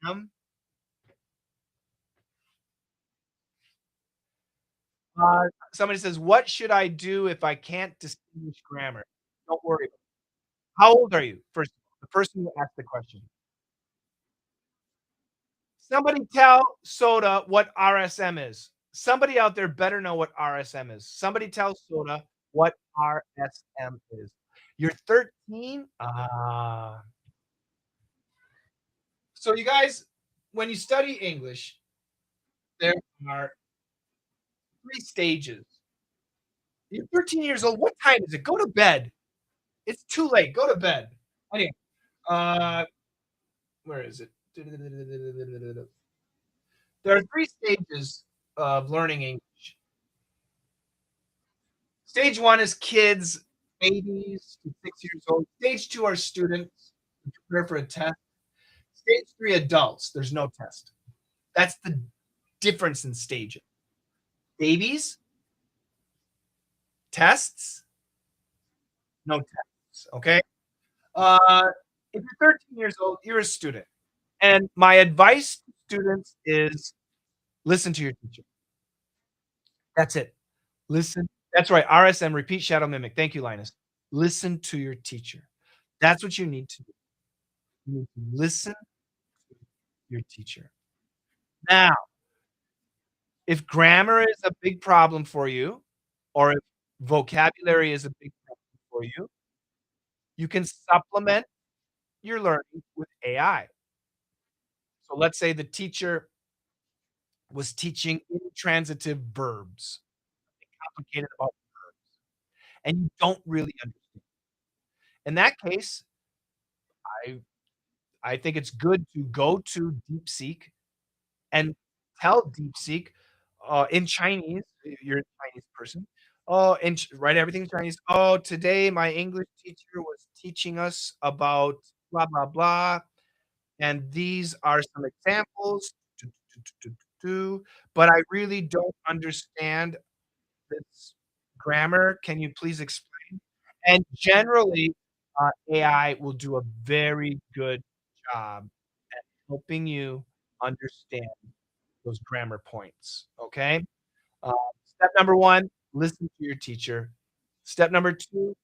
RSM? Somebody says, "What should I do if I can't distinguish grammar?" Don't worry. How old are you? First, the person who asked the question. Somebody tell Soda what RSM is. Somebody out there better know what RSM is. Somebody tell Soda what RSM is. You're 13? Ah. So you guys, when you study English, there are 3 stages. You're 13 years old. What time is it? Go to bed. It's too late. Go to bed. Anyway, uh, where is it? There are 3 stages of learning English. Stage 1 is kids, babies to 6 years old. Stage 2 are students who prepare for a test. Stage 3, adults. There's no test. That's the difference in stages. Babies, tests, no tests. Okay. If you're 13 years old, you're a student. And my advice to students is listen to your teacher. That's it. Listen. That's right. RSM, repeat, shadow, mimic. Thank you, Linus. Listen to your teacher. That's what you need to do. You need to listen to your teacher. Now, if grammar is a big problem for you, or if vocabulary is a big problem for you, you can supplement your learning with AI. So let's say the teacher was teaching intransitive verbs, complicated about verbs, and you don't really understand. In that case, I I think it's good to go to DeepSeek and tell DeepSeek, in Chinese, you're a Chinese person, write everything in Chinese. "Oh, today my English teacher was teaching us about blah, blah, blah, and these are some examples, do, do, do, do, do, but I really don't understand this grammar. Can you please explain?" And generally, AI will do a very good job at helping you understand those grammar points, okay? Uh, Step number 1, listen to your teacher. Step number 2,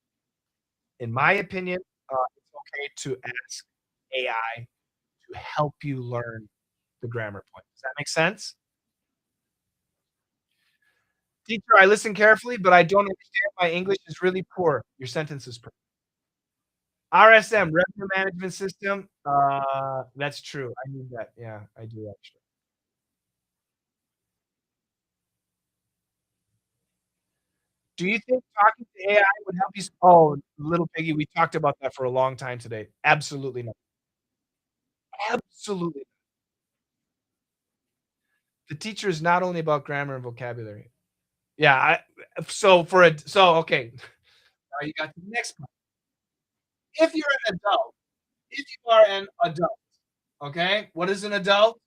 in my opinion, it's okay to ask AI to help you learn the grammar points. Does that make sense? "Teacher, I listen carefully, but I don't understand. My English is really poor." Your sentence is perfect. RSM, revenue management system, that's true. I need that. Yeah, I do actually. Do you think talking to AI would help you oh, little piggy, we talked about that for a long time today. Absolutely not. Absolutely. The teacher is not only about grammar and vocabulary. Yeah, okay, now you got the next part. If you're an adult, if you are an adult, okay, what is an adult?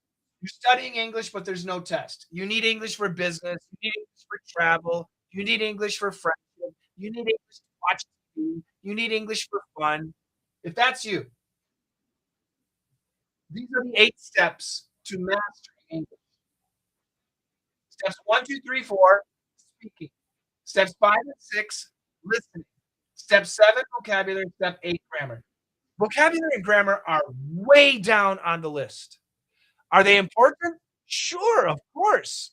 You're studying English, but there's no test. You need English for business, you need English for travel, you need English for friendship, you need English to watch TV, you need English for fun. If that's you, these are the 8 steps to mastering English. Steps 1, 2, 3, 4, speaking. Steps 5 and 6, listening. Step 7, vocabulary. Step 8, grammar. Vocabulary and grammar are way down on the list. Are they important? Sure, of course.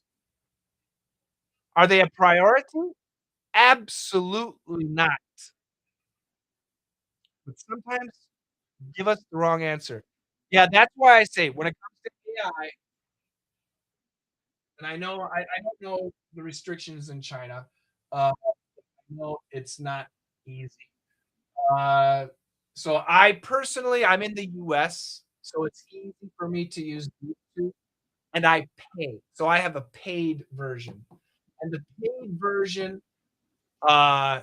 Are they a priority? Absolutely not. But sometimes give us the wrong answer. Yeah, that's why I say when it comes to AI, and I don't know the restrictions in China. I know it's not easy. Uh, so I personally, I'm in the US, so it's easy for me to use YouTube, and I pay. So I have a paid version, and the paid version uh,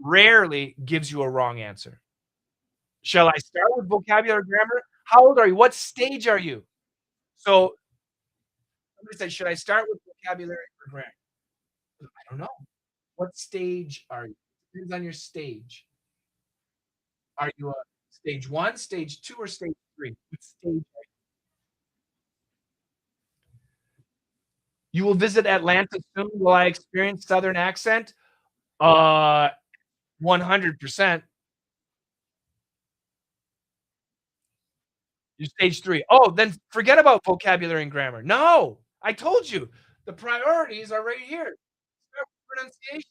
rarely gives you a wrong answer. Shall I start with vocabulary grammar? How old are you? What stage are you? So somebody said, should I start with vocabulary or grammar? I don't know. What stage are you? Depends on your stage. Are you a stage 1, stage 2, or stage 3? What stage are you? You will visit Atlanta soon. Will I experience Southern accent? 100%. You're stage 3. Oh, then forget about vocabulary and grammar. No, I told you. The priorities are right here. Start with pronunciation.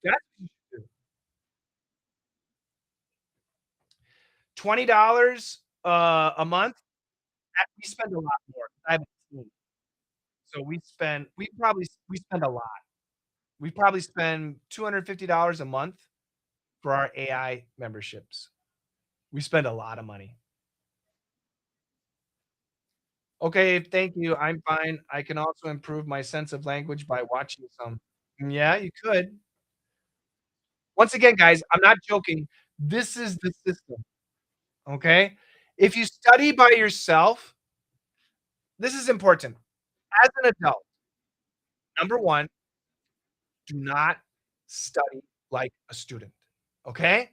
That's what you should do. $20 a month, we spend a lot more. I have a team. So we spend a lot. We probably spend $250 a month for our AI memberships. We spend a lot of money. Okay, thank you. I'm fine. I can also improve my sense of language by watching some. Yeah, you could. Once again, guys, I'm not joking. This is the system, okay? If you study by yourself, this is important. As an adult, number 1, do not study like a student, okay?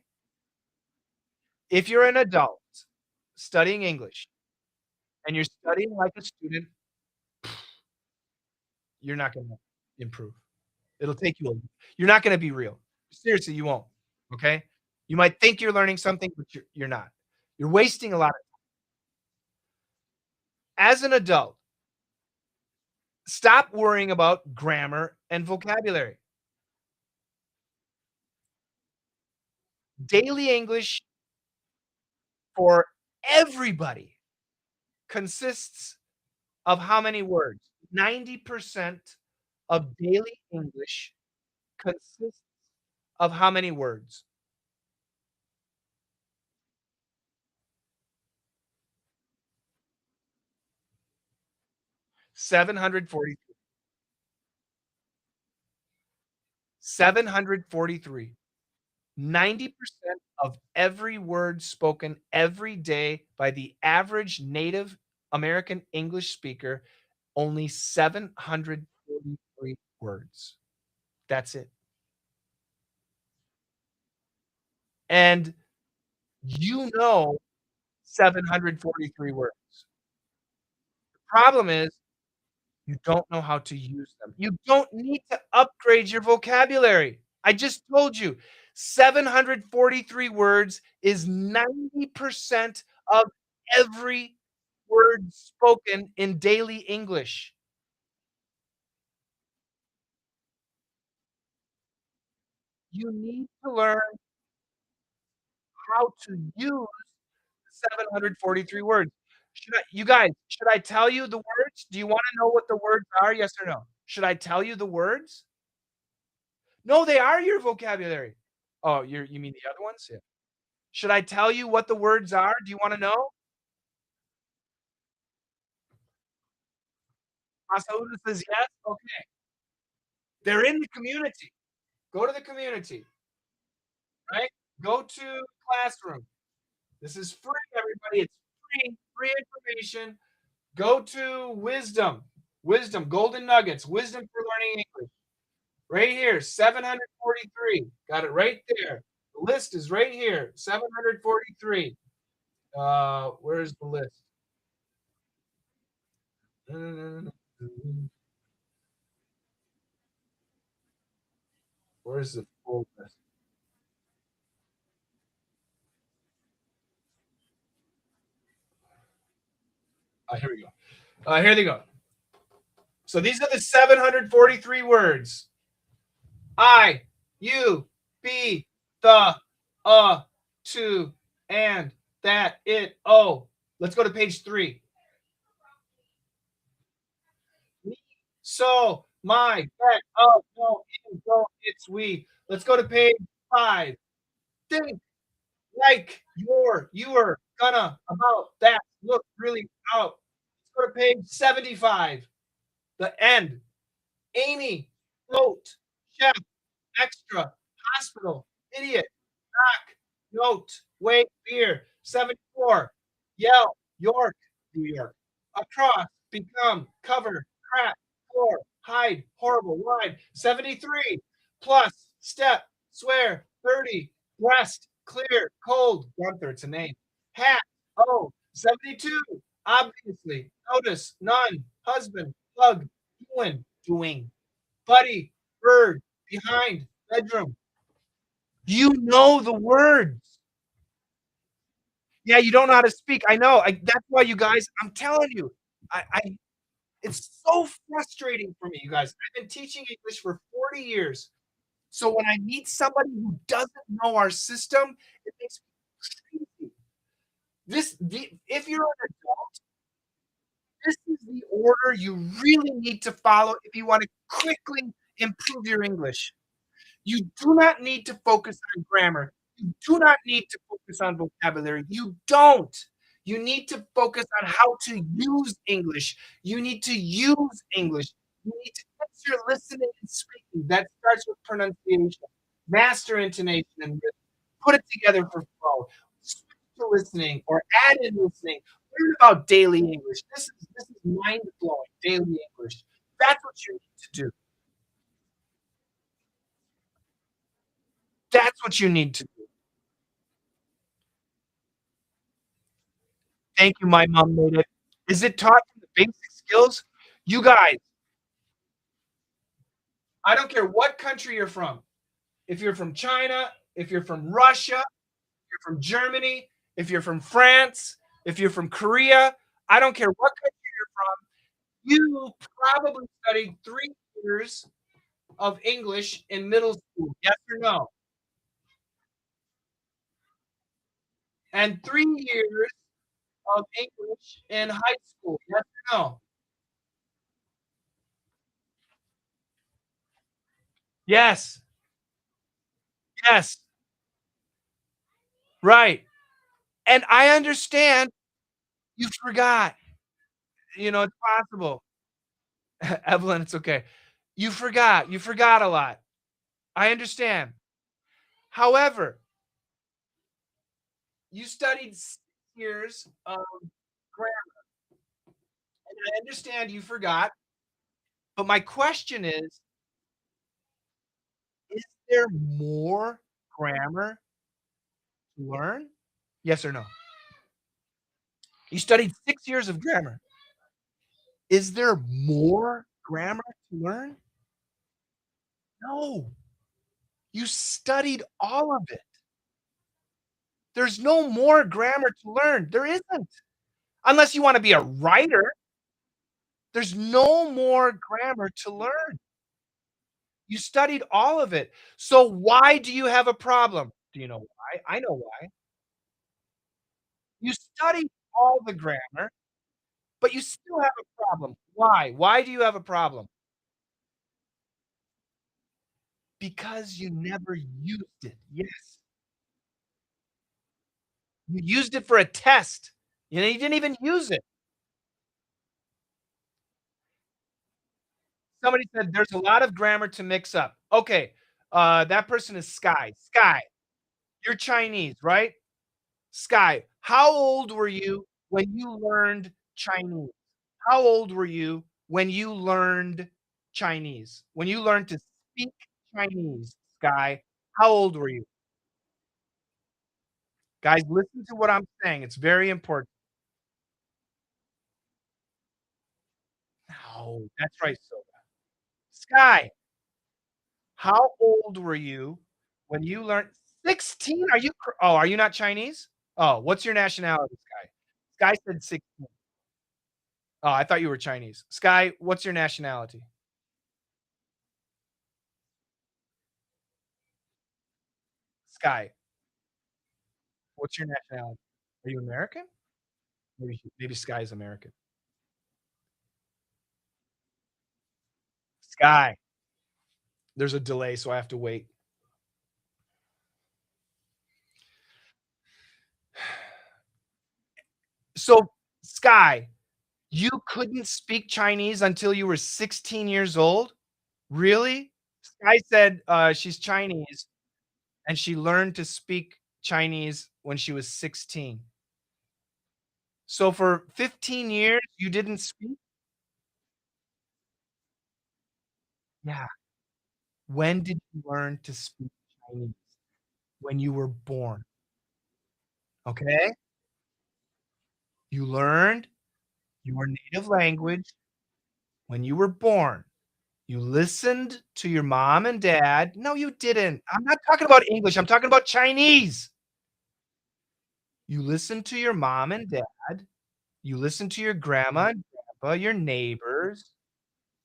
If you're an adult studying English and you're studying like a student, you're not gonna improve. It'll take you a you're not gonna be real. Seriously, you won't, okay? You might think you're learning something, but you're not. You're wasting a lot of as an adult, stop worrying about grammar and vocabulary. Daily English for everybody consists of how many words? 90% of daily English consists of how many words? 743. 743. 90% of every word spoken every day by the average native American English speaker, only 743 words. That's it. And you know 743 words. The problem is you don't know how to use them. You don't need to upgrade your vocabulary. I just told you 743 words is 90% of every word spoken in daily English. You need to learn how to use 743 words. Should I tell you the words? Do you wanna know what the words are? Yes or no? Should I tell you the words? No, they are your vocabulary. Oh, you mean the other ones? Yeah. Should I tell you what the words are? Do you wanna know? Masauna says yes? Okay. They're in the community. Go to the community, right? Go to Classroom. This is free, everybody. It's free information. Go to Wisdom, Golden Nuggets, Wisdom for Learning English. Right here, 743. Got it right there. The list is right here, 743. Where's the list? Where's the full list? Here we go. Here they go. So these are the 743 words. I, you, be, the, to, and, that, it, oh. Let's go to page 3. Me, so, my, that, oh, no, in, go, it's, we. Let's go to page 5. Think, like, you are, gonna, about, that, look, really, out. Let's go to page 75. The end. Amy, float, chef, extra, hospital, idiot, knock, note, wait, beer, 74, yell, York, New York, across, become, cover, crap, floor, hide, horrible, wide, 73, plus, step, swear, 30, breast, clear, cold, Gunther, it's a name, hat, oh, 72, obviously, notice, none, husband, hug, doing, buddy, bird, behind, bedroom. You know the words. Yeah, you don't know how to speak. I know. That's why you guys, I'm telling you, I it's so frustrating for me, you guys. I've been teaching English for 40 years. So when I meet somebody who doesn't know our system, it makes me crazy. If you're an adult, this is the order you really need to follow if you wanna quickly improve your English. You do not need to focus on grammar. You do not need to focus on vocabulary. You don't. You need to focus on how to use English. You need to use English. You need to fix your listening and speaking. That starts with pronunciation. Master intonation and rhythm. Put it together for flow. Switch to listening or add in listening. Learn about daily English. This is mind blowing. Daily English. That's what you need to do. That's what you need to do. Thank you, my mom made it. Is it taught from the basic skills? You guys, I don't care what country you're from. If you're from China, if you're from Russia, if you're from Germany, if you're from France, if you're from Korea, I don't care what country you're from, you probably studied 3 years of English in middle school. Yes or no? And 3 years of English in high school. Yes or no? Yes. Yes. Right. And I understand you forgot. It's possible. Evelyn, it's okay. You forgot a lot. I understand. However, you studied 6 years of grammar, and I understand you forgot, but my question is there more grammar to learn? Yes or no? You studied 6 years of grammar. Is there more grammar to learn? No. You studied all of it. There's no more grammar to learn. There isn't. Unless you wanna be a writer, there's no more grammar to learn. You studied all of it. So why do you have a problem? Do you know why? I know why. You studied all the grammar, but you still have a problem. Why? Why do you have a problem? Because you never used it. Yes. You used it for a test. You didn't even use it. Somebody said there's a lot of grammar to mix up. Okay, that person is Sky. Sky, you're Chinese, right? Sky, how old were you when you learned Chinese? How old were you when you learned Chinese? When you learned to speak Chinese, Sky, how old were you? Guys, listen to what I'm saying. It's very important. No, that's right, Soda. Sky, how old were you when you learned 16? Are you not Chinese? Oh, what's your nationality, Sky? Sky said 16. Oh, I thought you were Chinese. Sky, what's your nationality? Sky, what's your nationality? Are you American? Maybe Sky is American. Sky, there's a delay, so I have to wait. So, Sky, you couldn't speak Chinese until you were 16 years old? Really? Sky said, she's Chinese, and she learned to speak Chinese when she was 16. So for 15 years, you didn't speak? Yeah. When did you learn to speak Chinese? When you were born, okay? You learned your native language when you were born. You listened to your mom and dad. No, you didn't. I'm not talking about English, I'm talking about Chinese. You listened to your mom and dad. You listened to your grandma and grandpa, your neighbors,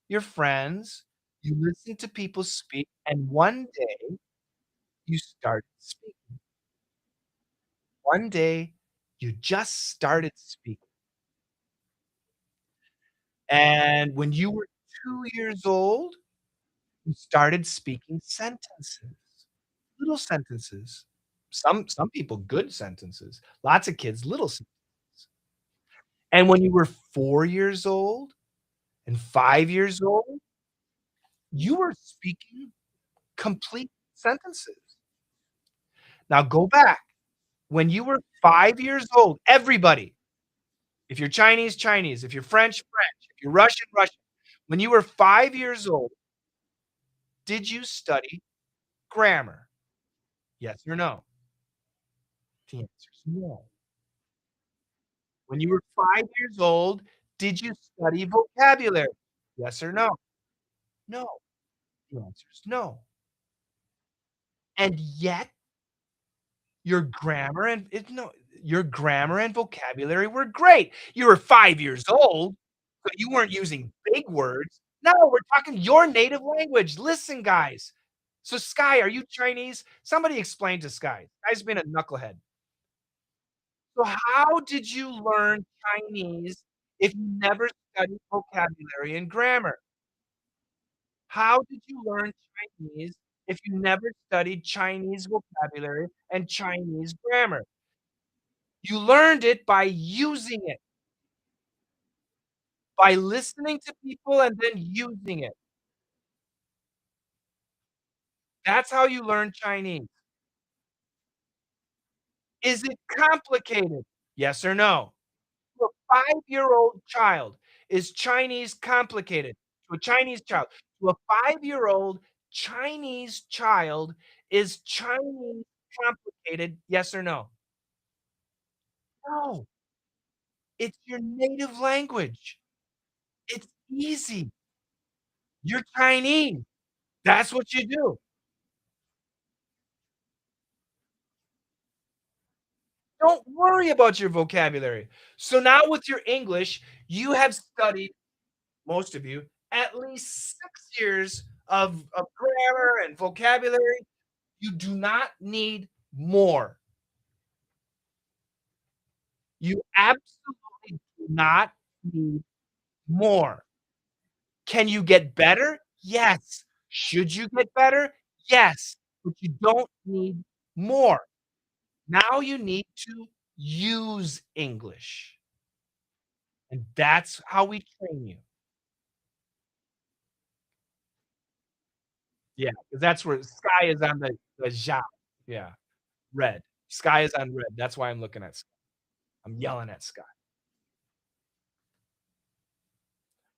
your friends. You listened to people speak, and one day, you started speaking. One day, You just started speaking. And when you were 2 years old, you started speaking sentences, little sentences. Some people good sentences. Lots of kids, little sentences. And when you were 4 years old and 5 years old, you were speaking complete sentences. Now go back. When you were 5 years old, everybody, if you're Chinese, Chinese, if you're French, French, if you're Russian, Russian. When you were 5 years old, did you study grammar? Yes or no? The answer is no. When you were 5 years old, did you study vocabulary? Yes or no? No. The answer is no. And yet, your grammar and it no, your grammar and vocabulary were great. You were 5 years old, but you weren't using big words. No, we're talking your native language. Listen, guys. So, Sky, are you Chinese? Somebody explain to Sky. Sky's been a knucklehead. So how did you learn Chinese if you never studied vocabulary and grammar? How did you learn Chinese if you never studied Chinese vocabulary and Chinese grammar? You learned it by using it, by listening to people and then using it. That's how you learn Chinese. Is it complicated? Yes or no? To a 5-year-old child, is Chinese complicated? To a Chinese child. To a 5-year-old Chinese child, is Chinese complicated? Yes or no? No. It's your native language. It's easy. You're Chinese. That's what you do. Don't worry about your vocabulary. So now with your English, you have studied, most of you, at least 6 years of grammar and vocabulary. You do not need more. You absolutely do not need more. Can you get better? Yes. Should you get better? Yes, but you don't need more. Now you need to use English, and that's how we train you. Yeah, 'cause that's where sky is on the Zhao. Yeah, red. Sky is on red. That's why I'm looking at sky. I'm yelling at sky.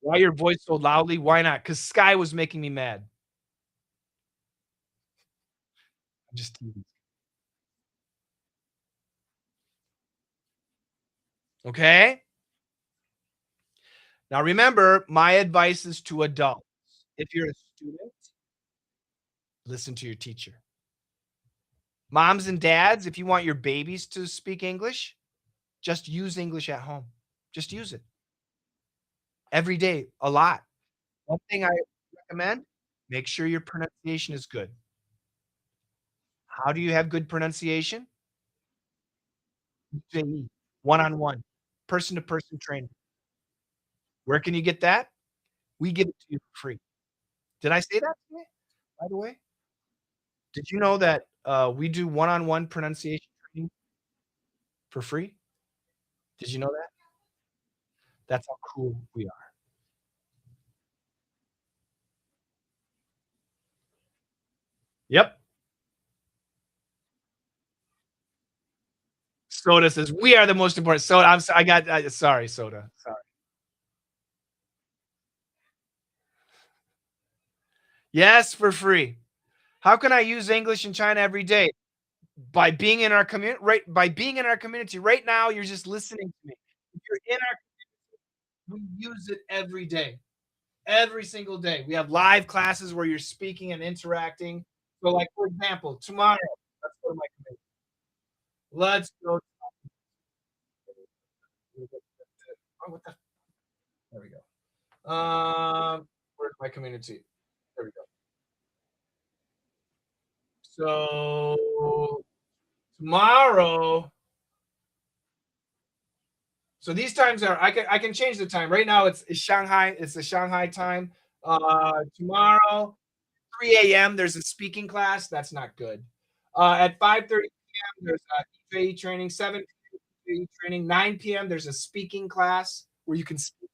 Why your voice so loudly? Why not? Because Sky was making me mad. I'm just teasing. Okay? Now remember, my advice is to adults. If you're a student, listen to your teacher. Moms and dads, if you want your babies to speak English, just use English at home. Just use it every day, a lot. One thing I recommend, make sure your pronunciation is good. How do you have good pronunciation? JE, one-on-one, person-to-person training. Where can you get that? We give it to you for free. Did I say that today, by the way? Did you know that, we do one-on-one pronunciation training for free? Did you know that? That's how cool we are. Yep. Soda says, "We are the most important." Soda, I got sorry, Soda, sorry. Yes, for free. How can I use English in China every day? By being in our community right by being in our community. Right now, you're just listening to me. If you're in our we use it every day. Every single day. We have live classes where you're speaking and interacting. So, like, for example, tomorrow, let's go to my committee. Let's go. Oh, what the? There we go. Where's my community? There we go. So tomorrow, So these times are I can change the time. Right now it's Shanghai. It's the Shanghai time. Tomorrow 3 a.m. There's a speaking class. That's not good. At 5:30 p.m. there's a EJE training. 7 p.m. training. 9 p.m. there's a speaking class where you can speak.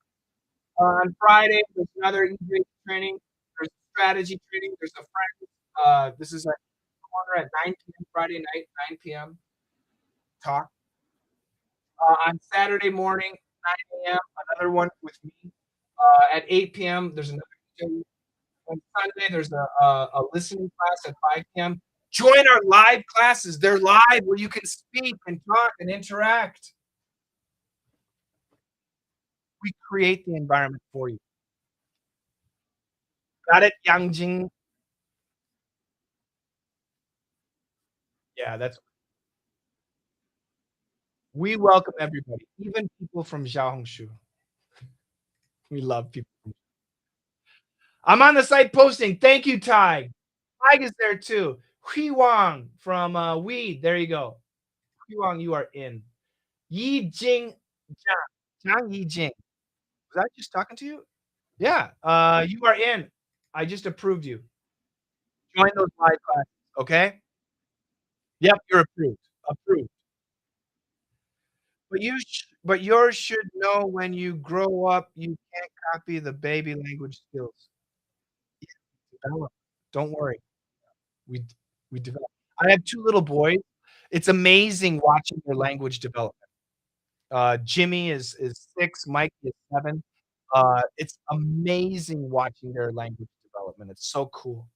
On Friday there's another EJE training. There's strategy training. There's a friend. This is a corner at 9 p.m. Friday night, 9 p.m. talk. On Saturday morning, 9 a.m., another one with me. At 8 p.m., there's another. On Sunday, there's a listening class at 5 p.m. Join our live classes. They're live where you can speak and talk and interact. We create the environment for you. Got it, Yangjing? Yeah, that's. We welcome everybody, even people from Xiaohongshu. We love people. I'm on the site posting. Thank you, Ty. Tig is there too. Hui Wang from Weed. There you go. Hui Wang, you are in. Yi Jing Jiang Yi Jing. Was I just talking to you? Yeah. You are in. I just approved you. Join those live classes. Okay. Yep, you're approved. Approved. But yours should know when you grow up, you can't copy the baby language skills. Develop. Don't worry. We we develop. I have 2 little boys. It's amazing watching their language development. Jimmy is 6, Mikey is 7. It's amazing watching their language development. It's so cool.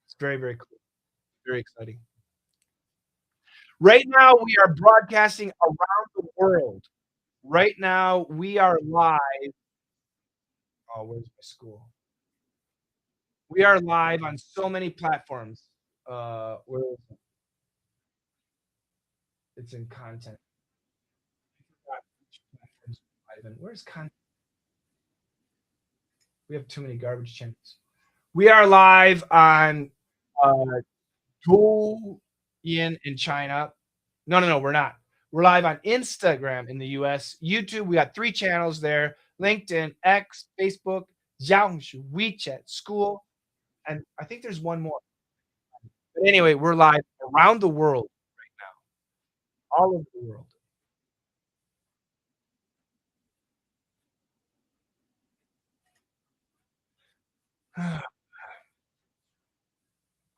It's very, very cool. Very exciting. Right now, we are broadcasting around the world. Right now, we are live. Oh, where's my school? We are live on so many platforms. Where is it? It's in content. I forgot which platforms we're live in. Where's content? We have too many garbage channels. We are live on uh, Douyin in China. No, we're not. We're live on Instagram in the US, YouTube. We got 3 channels there: LinkedIn, X, Facebook, Xiaohongshu, WeChat, School, and I think there's one more. But anyway, we're live around the world right now, all over the world.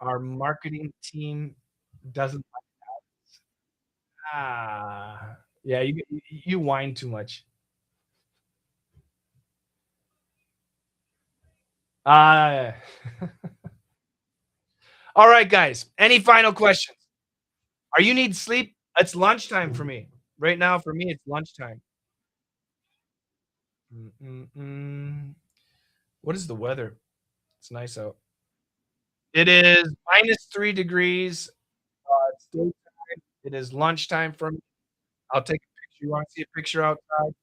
Our marketing team doesn't. Yeah, you whine too much. Uh, all right, guys. Any final questions? Are you need sleep? It's lunchtime for me. Right now, for me, it's lunchtime. What is the weather? It's nice out. It is -3 degrees. It's daytime. It is lunchtime for me. I'll take a picture. You want to see a picture outside?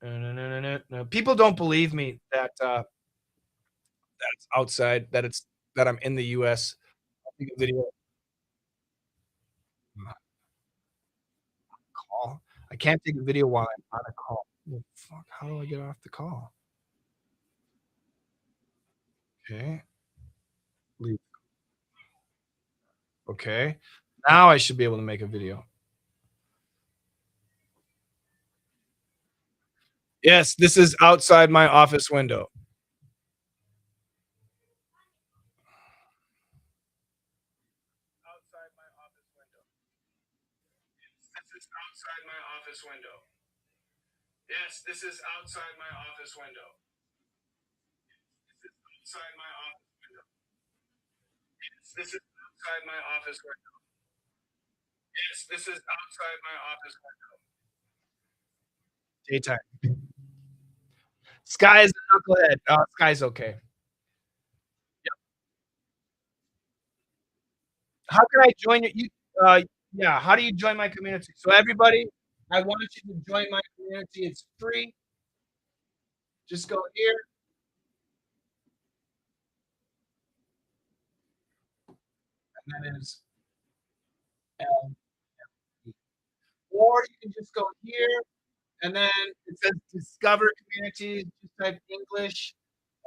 No. People don't believe me that that's outside. That I'm in the U.S. I'll take a video. Call. I can't take a video while I'm on a call. Well, fuck. How do I get off the call? Okay. Leave. Okay. Now I should be able to make a video. Yes, this is outside my office window. Outside my office window. This is outside my office window. Yes, this is outside my office window. This is outside my office window. Yes, this is outside my office window. Yes, this is outside my office window. Daytime. Sky is a knucklehead. Sky's okay. How can I join you? Yeah, how do you join my community? So everybody, I want you to join my community. It's free. Just go here. And that is L. Or you can just go here And then it says discover communities. Just type English,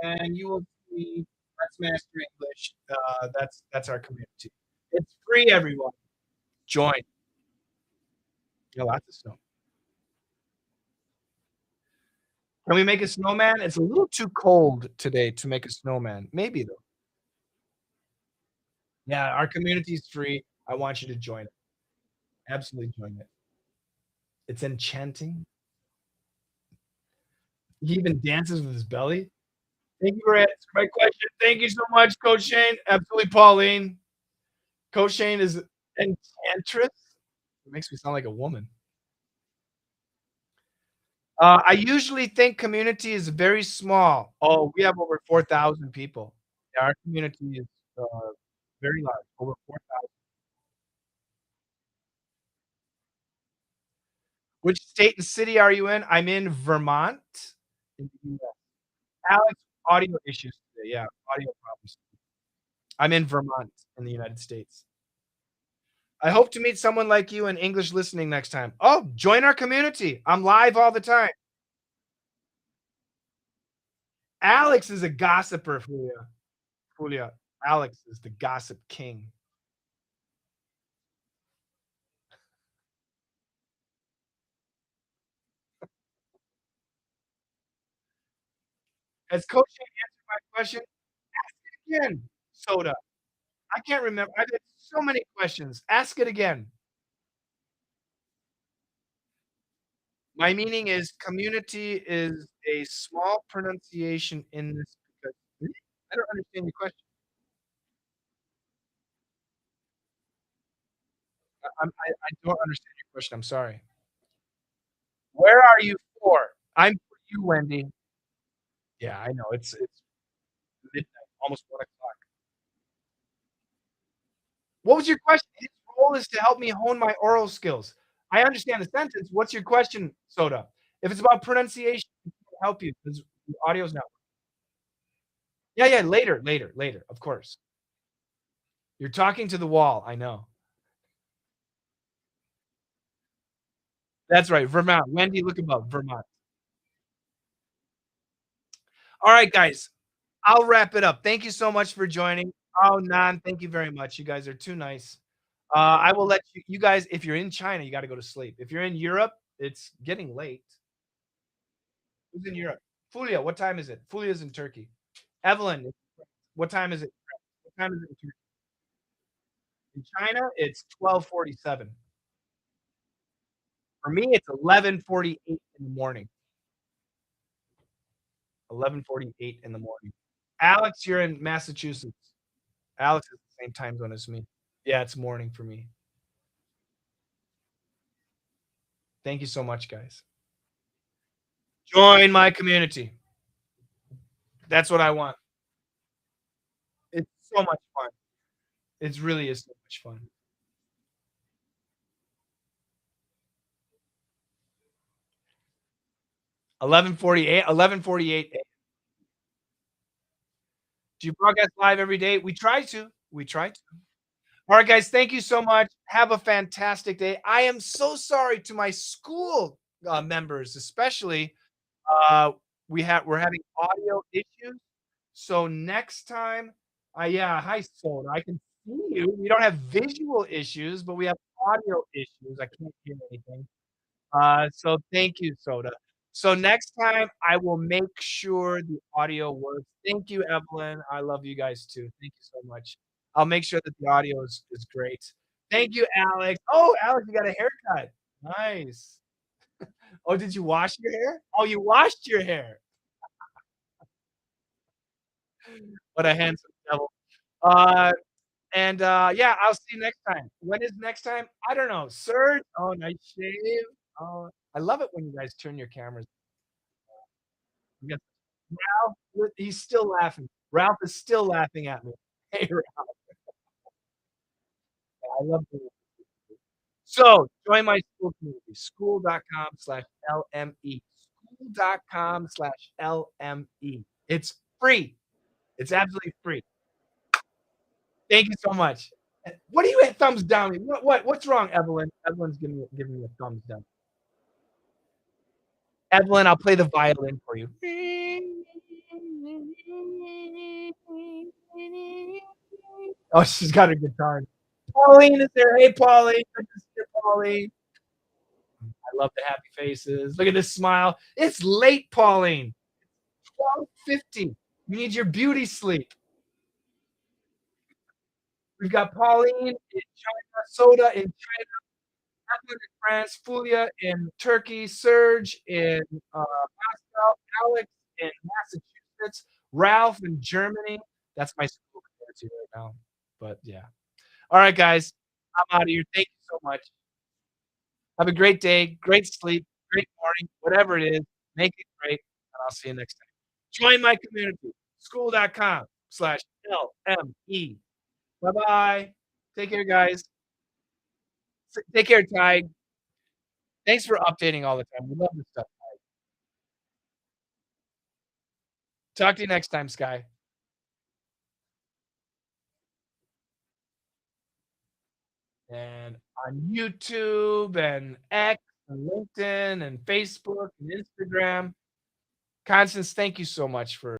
and you will see Let's Master English. That's our community. It's free, everyone. Join. Yeah, lots of snow. Can we make a snowman? It's a little too cold today to make a snowman. Maybe though. Yeah, our community is free. I want you to join it. Absolutely join it. It's enchanting. He even dances with his belly. Thank you for answering my question. Thank you so much, Coach Shane. Absolutely, Pauline. Coach Shane is enchantress. It makes me sound like a woman. I usually think community is very small. Oh, we have over 4,000 people. Yeah, our community is uh, very large, over 4,000. Which state and city are you in? I'm in Vermont. In the US. Alex, audio issues today. Yeah, audio problems. I'm in Vermont in the United States. I hope to meet someone like you in English listening next time. Oh, join our community. I'm live all the time. Alex is a gossiper, Fulia. Fulia. Alex is the gossip king. Has Coach Shane answered my question? Ask it again, Soda. I can't remember. I've had so many questions. Ask it again. My meaning is community is a small pronunciation in this because I don't understand your question. I don't understand your question. I'm sorry. Where are you for? I'm for you, Wendy. Yeah, I know. It's midnight, almost 1 o'clock. What was your question? His role is to help me hone my oral skills. I understand the sentence. What's your question, Soda? If it's about pronunciation, I can't help you because the audio's not. Yeah, yeah, later, of course. You're talking to the wall, I know. That's right, Vermont. Wendy, look above, Vermont. All right, guys, I'll wrap it up. Thank you so much for joining. Oh, Nan, thank you very much. You guys are too nice. I will let you guys, if you're in China, you gotta go to sleep. If you're in Europe, it's getting late. Who's in Europe? Fulia, what time is it? Fulia's in Turkey. Evelyn, what time is it? What time is it in Turkey? In China, it's 12:47. For me, it's 11:48 in the morning. 11:48 in the morning. Alex, you're in Massachusetts. Alex is the same time zone as me. Yeah, it's morning for me. Thank you so much, guys. Join my community. That's what I want. It's so much fun. It really is so much fun. 11:48, 11:48. Do you broadcast live every day? We try to. We try to. All right, guys. Thank you so much. Have a fantastic day. I am so sorry to my school members, especially. Uh, we're having audio issues. So next time, yeah, hi Soda. I can see you. We don't have visual issues, but we have audio issues. I can't hear anything. So thank you, Soda. So next time I will make sure the audio works. Thank you, Evelyn. I love you guys too. Thank you so much. I'll make sure that the audio is great. Thank you, Alex. Oh, Alex, you got a haircut. Nice. Oh, did you wash your hair? Oh, you washed your hair. What a handsome devil. Uh, yeah, I'll see you next time. When is next time? I don't know. Serge? Oh, nice shave. Oh, I love it when you guys turn your cameras. You got Ralph, he's still laughing. Ralph is still laughing at me. Hey, Ralph, I love the So join my school community, school.com/LME. School.com/LME. It's free. It's absolutely free. Thank you so much. What do you hit thumbs down? What's wrong, Evelyn? Evelyn's giving me a thumbs down. Evelyn, I'll play the violin for you. Oh, she's got a guitar. Pauline is there. Hey, Pauline. Good to see you, Pauline. I love the happy faces. Look at this smile. It's late, Pauline. 12:50. You need your beauty sleep. We've got Pauline in China, Soda in China, Evelyn in France, Fulia in Turkey, Serge in Moscow, Alex in Massachusetts, Ralph in Germany. That's my school community right now. But yeah. All right, guys. I'm out of here. Thank you so much. Have a great day, great sleep, great morning, whatever it is. Make it great, and I'll see you next time. Join my community, school.com/LME. Bye-bye. Take care, guys. Take care, Ty. Thanks for updating all the time. We love this stuff. Talk to you next time, Sky. And on YouTube and X and LinkedIn and Facebook and Instagram. Constance, thank you so much for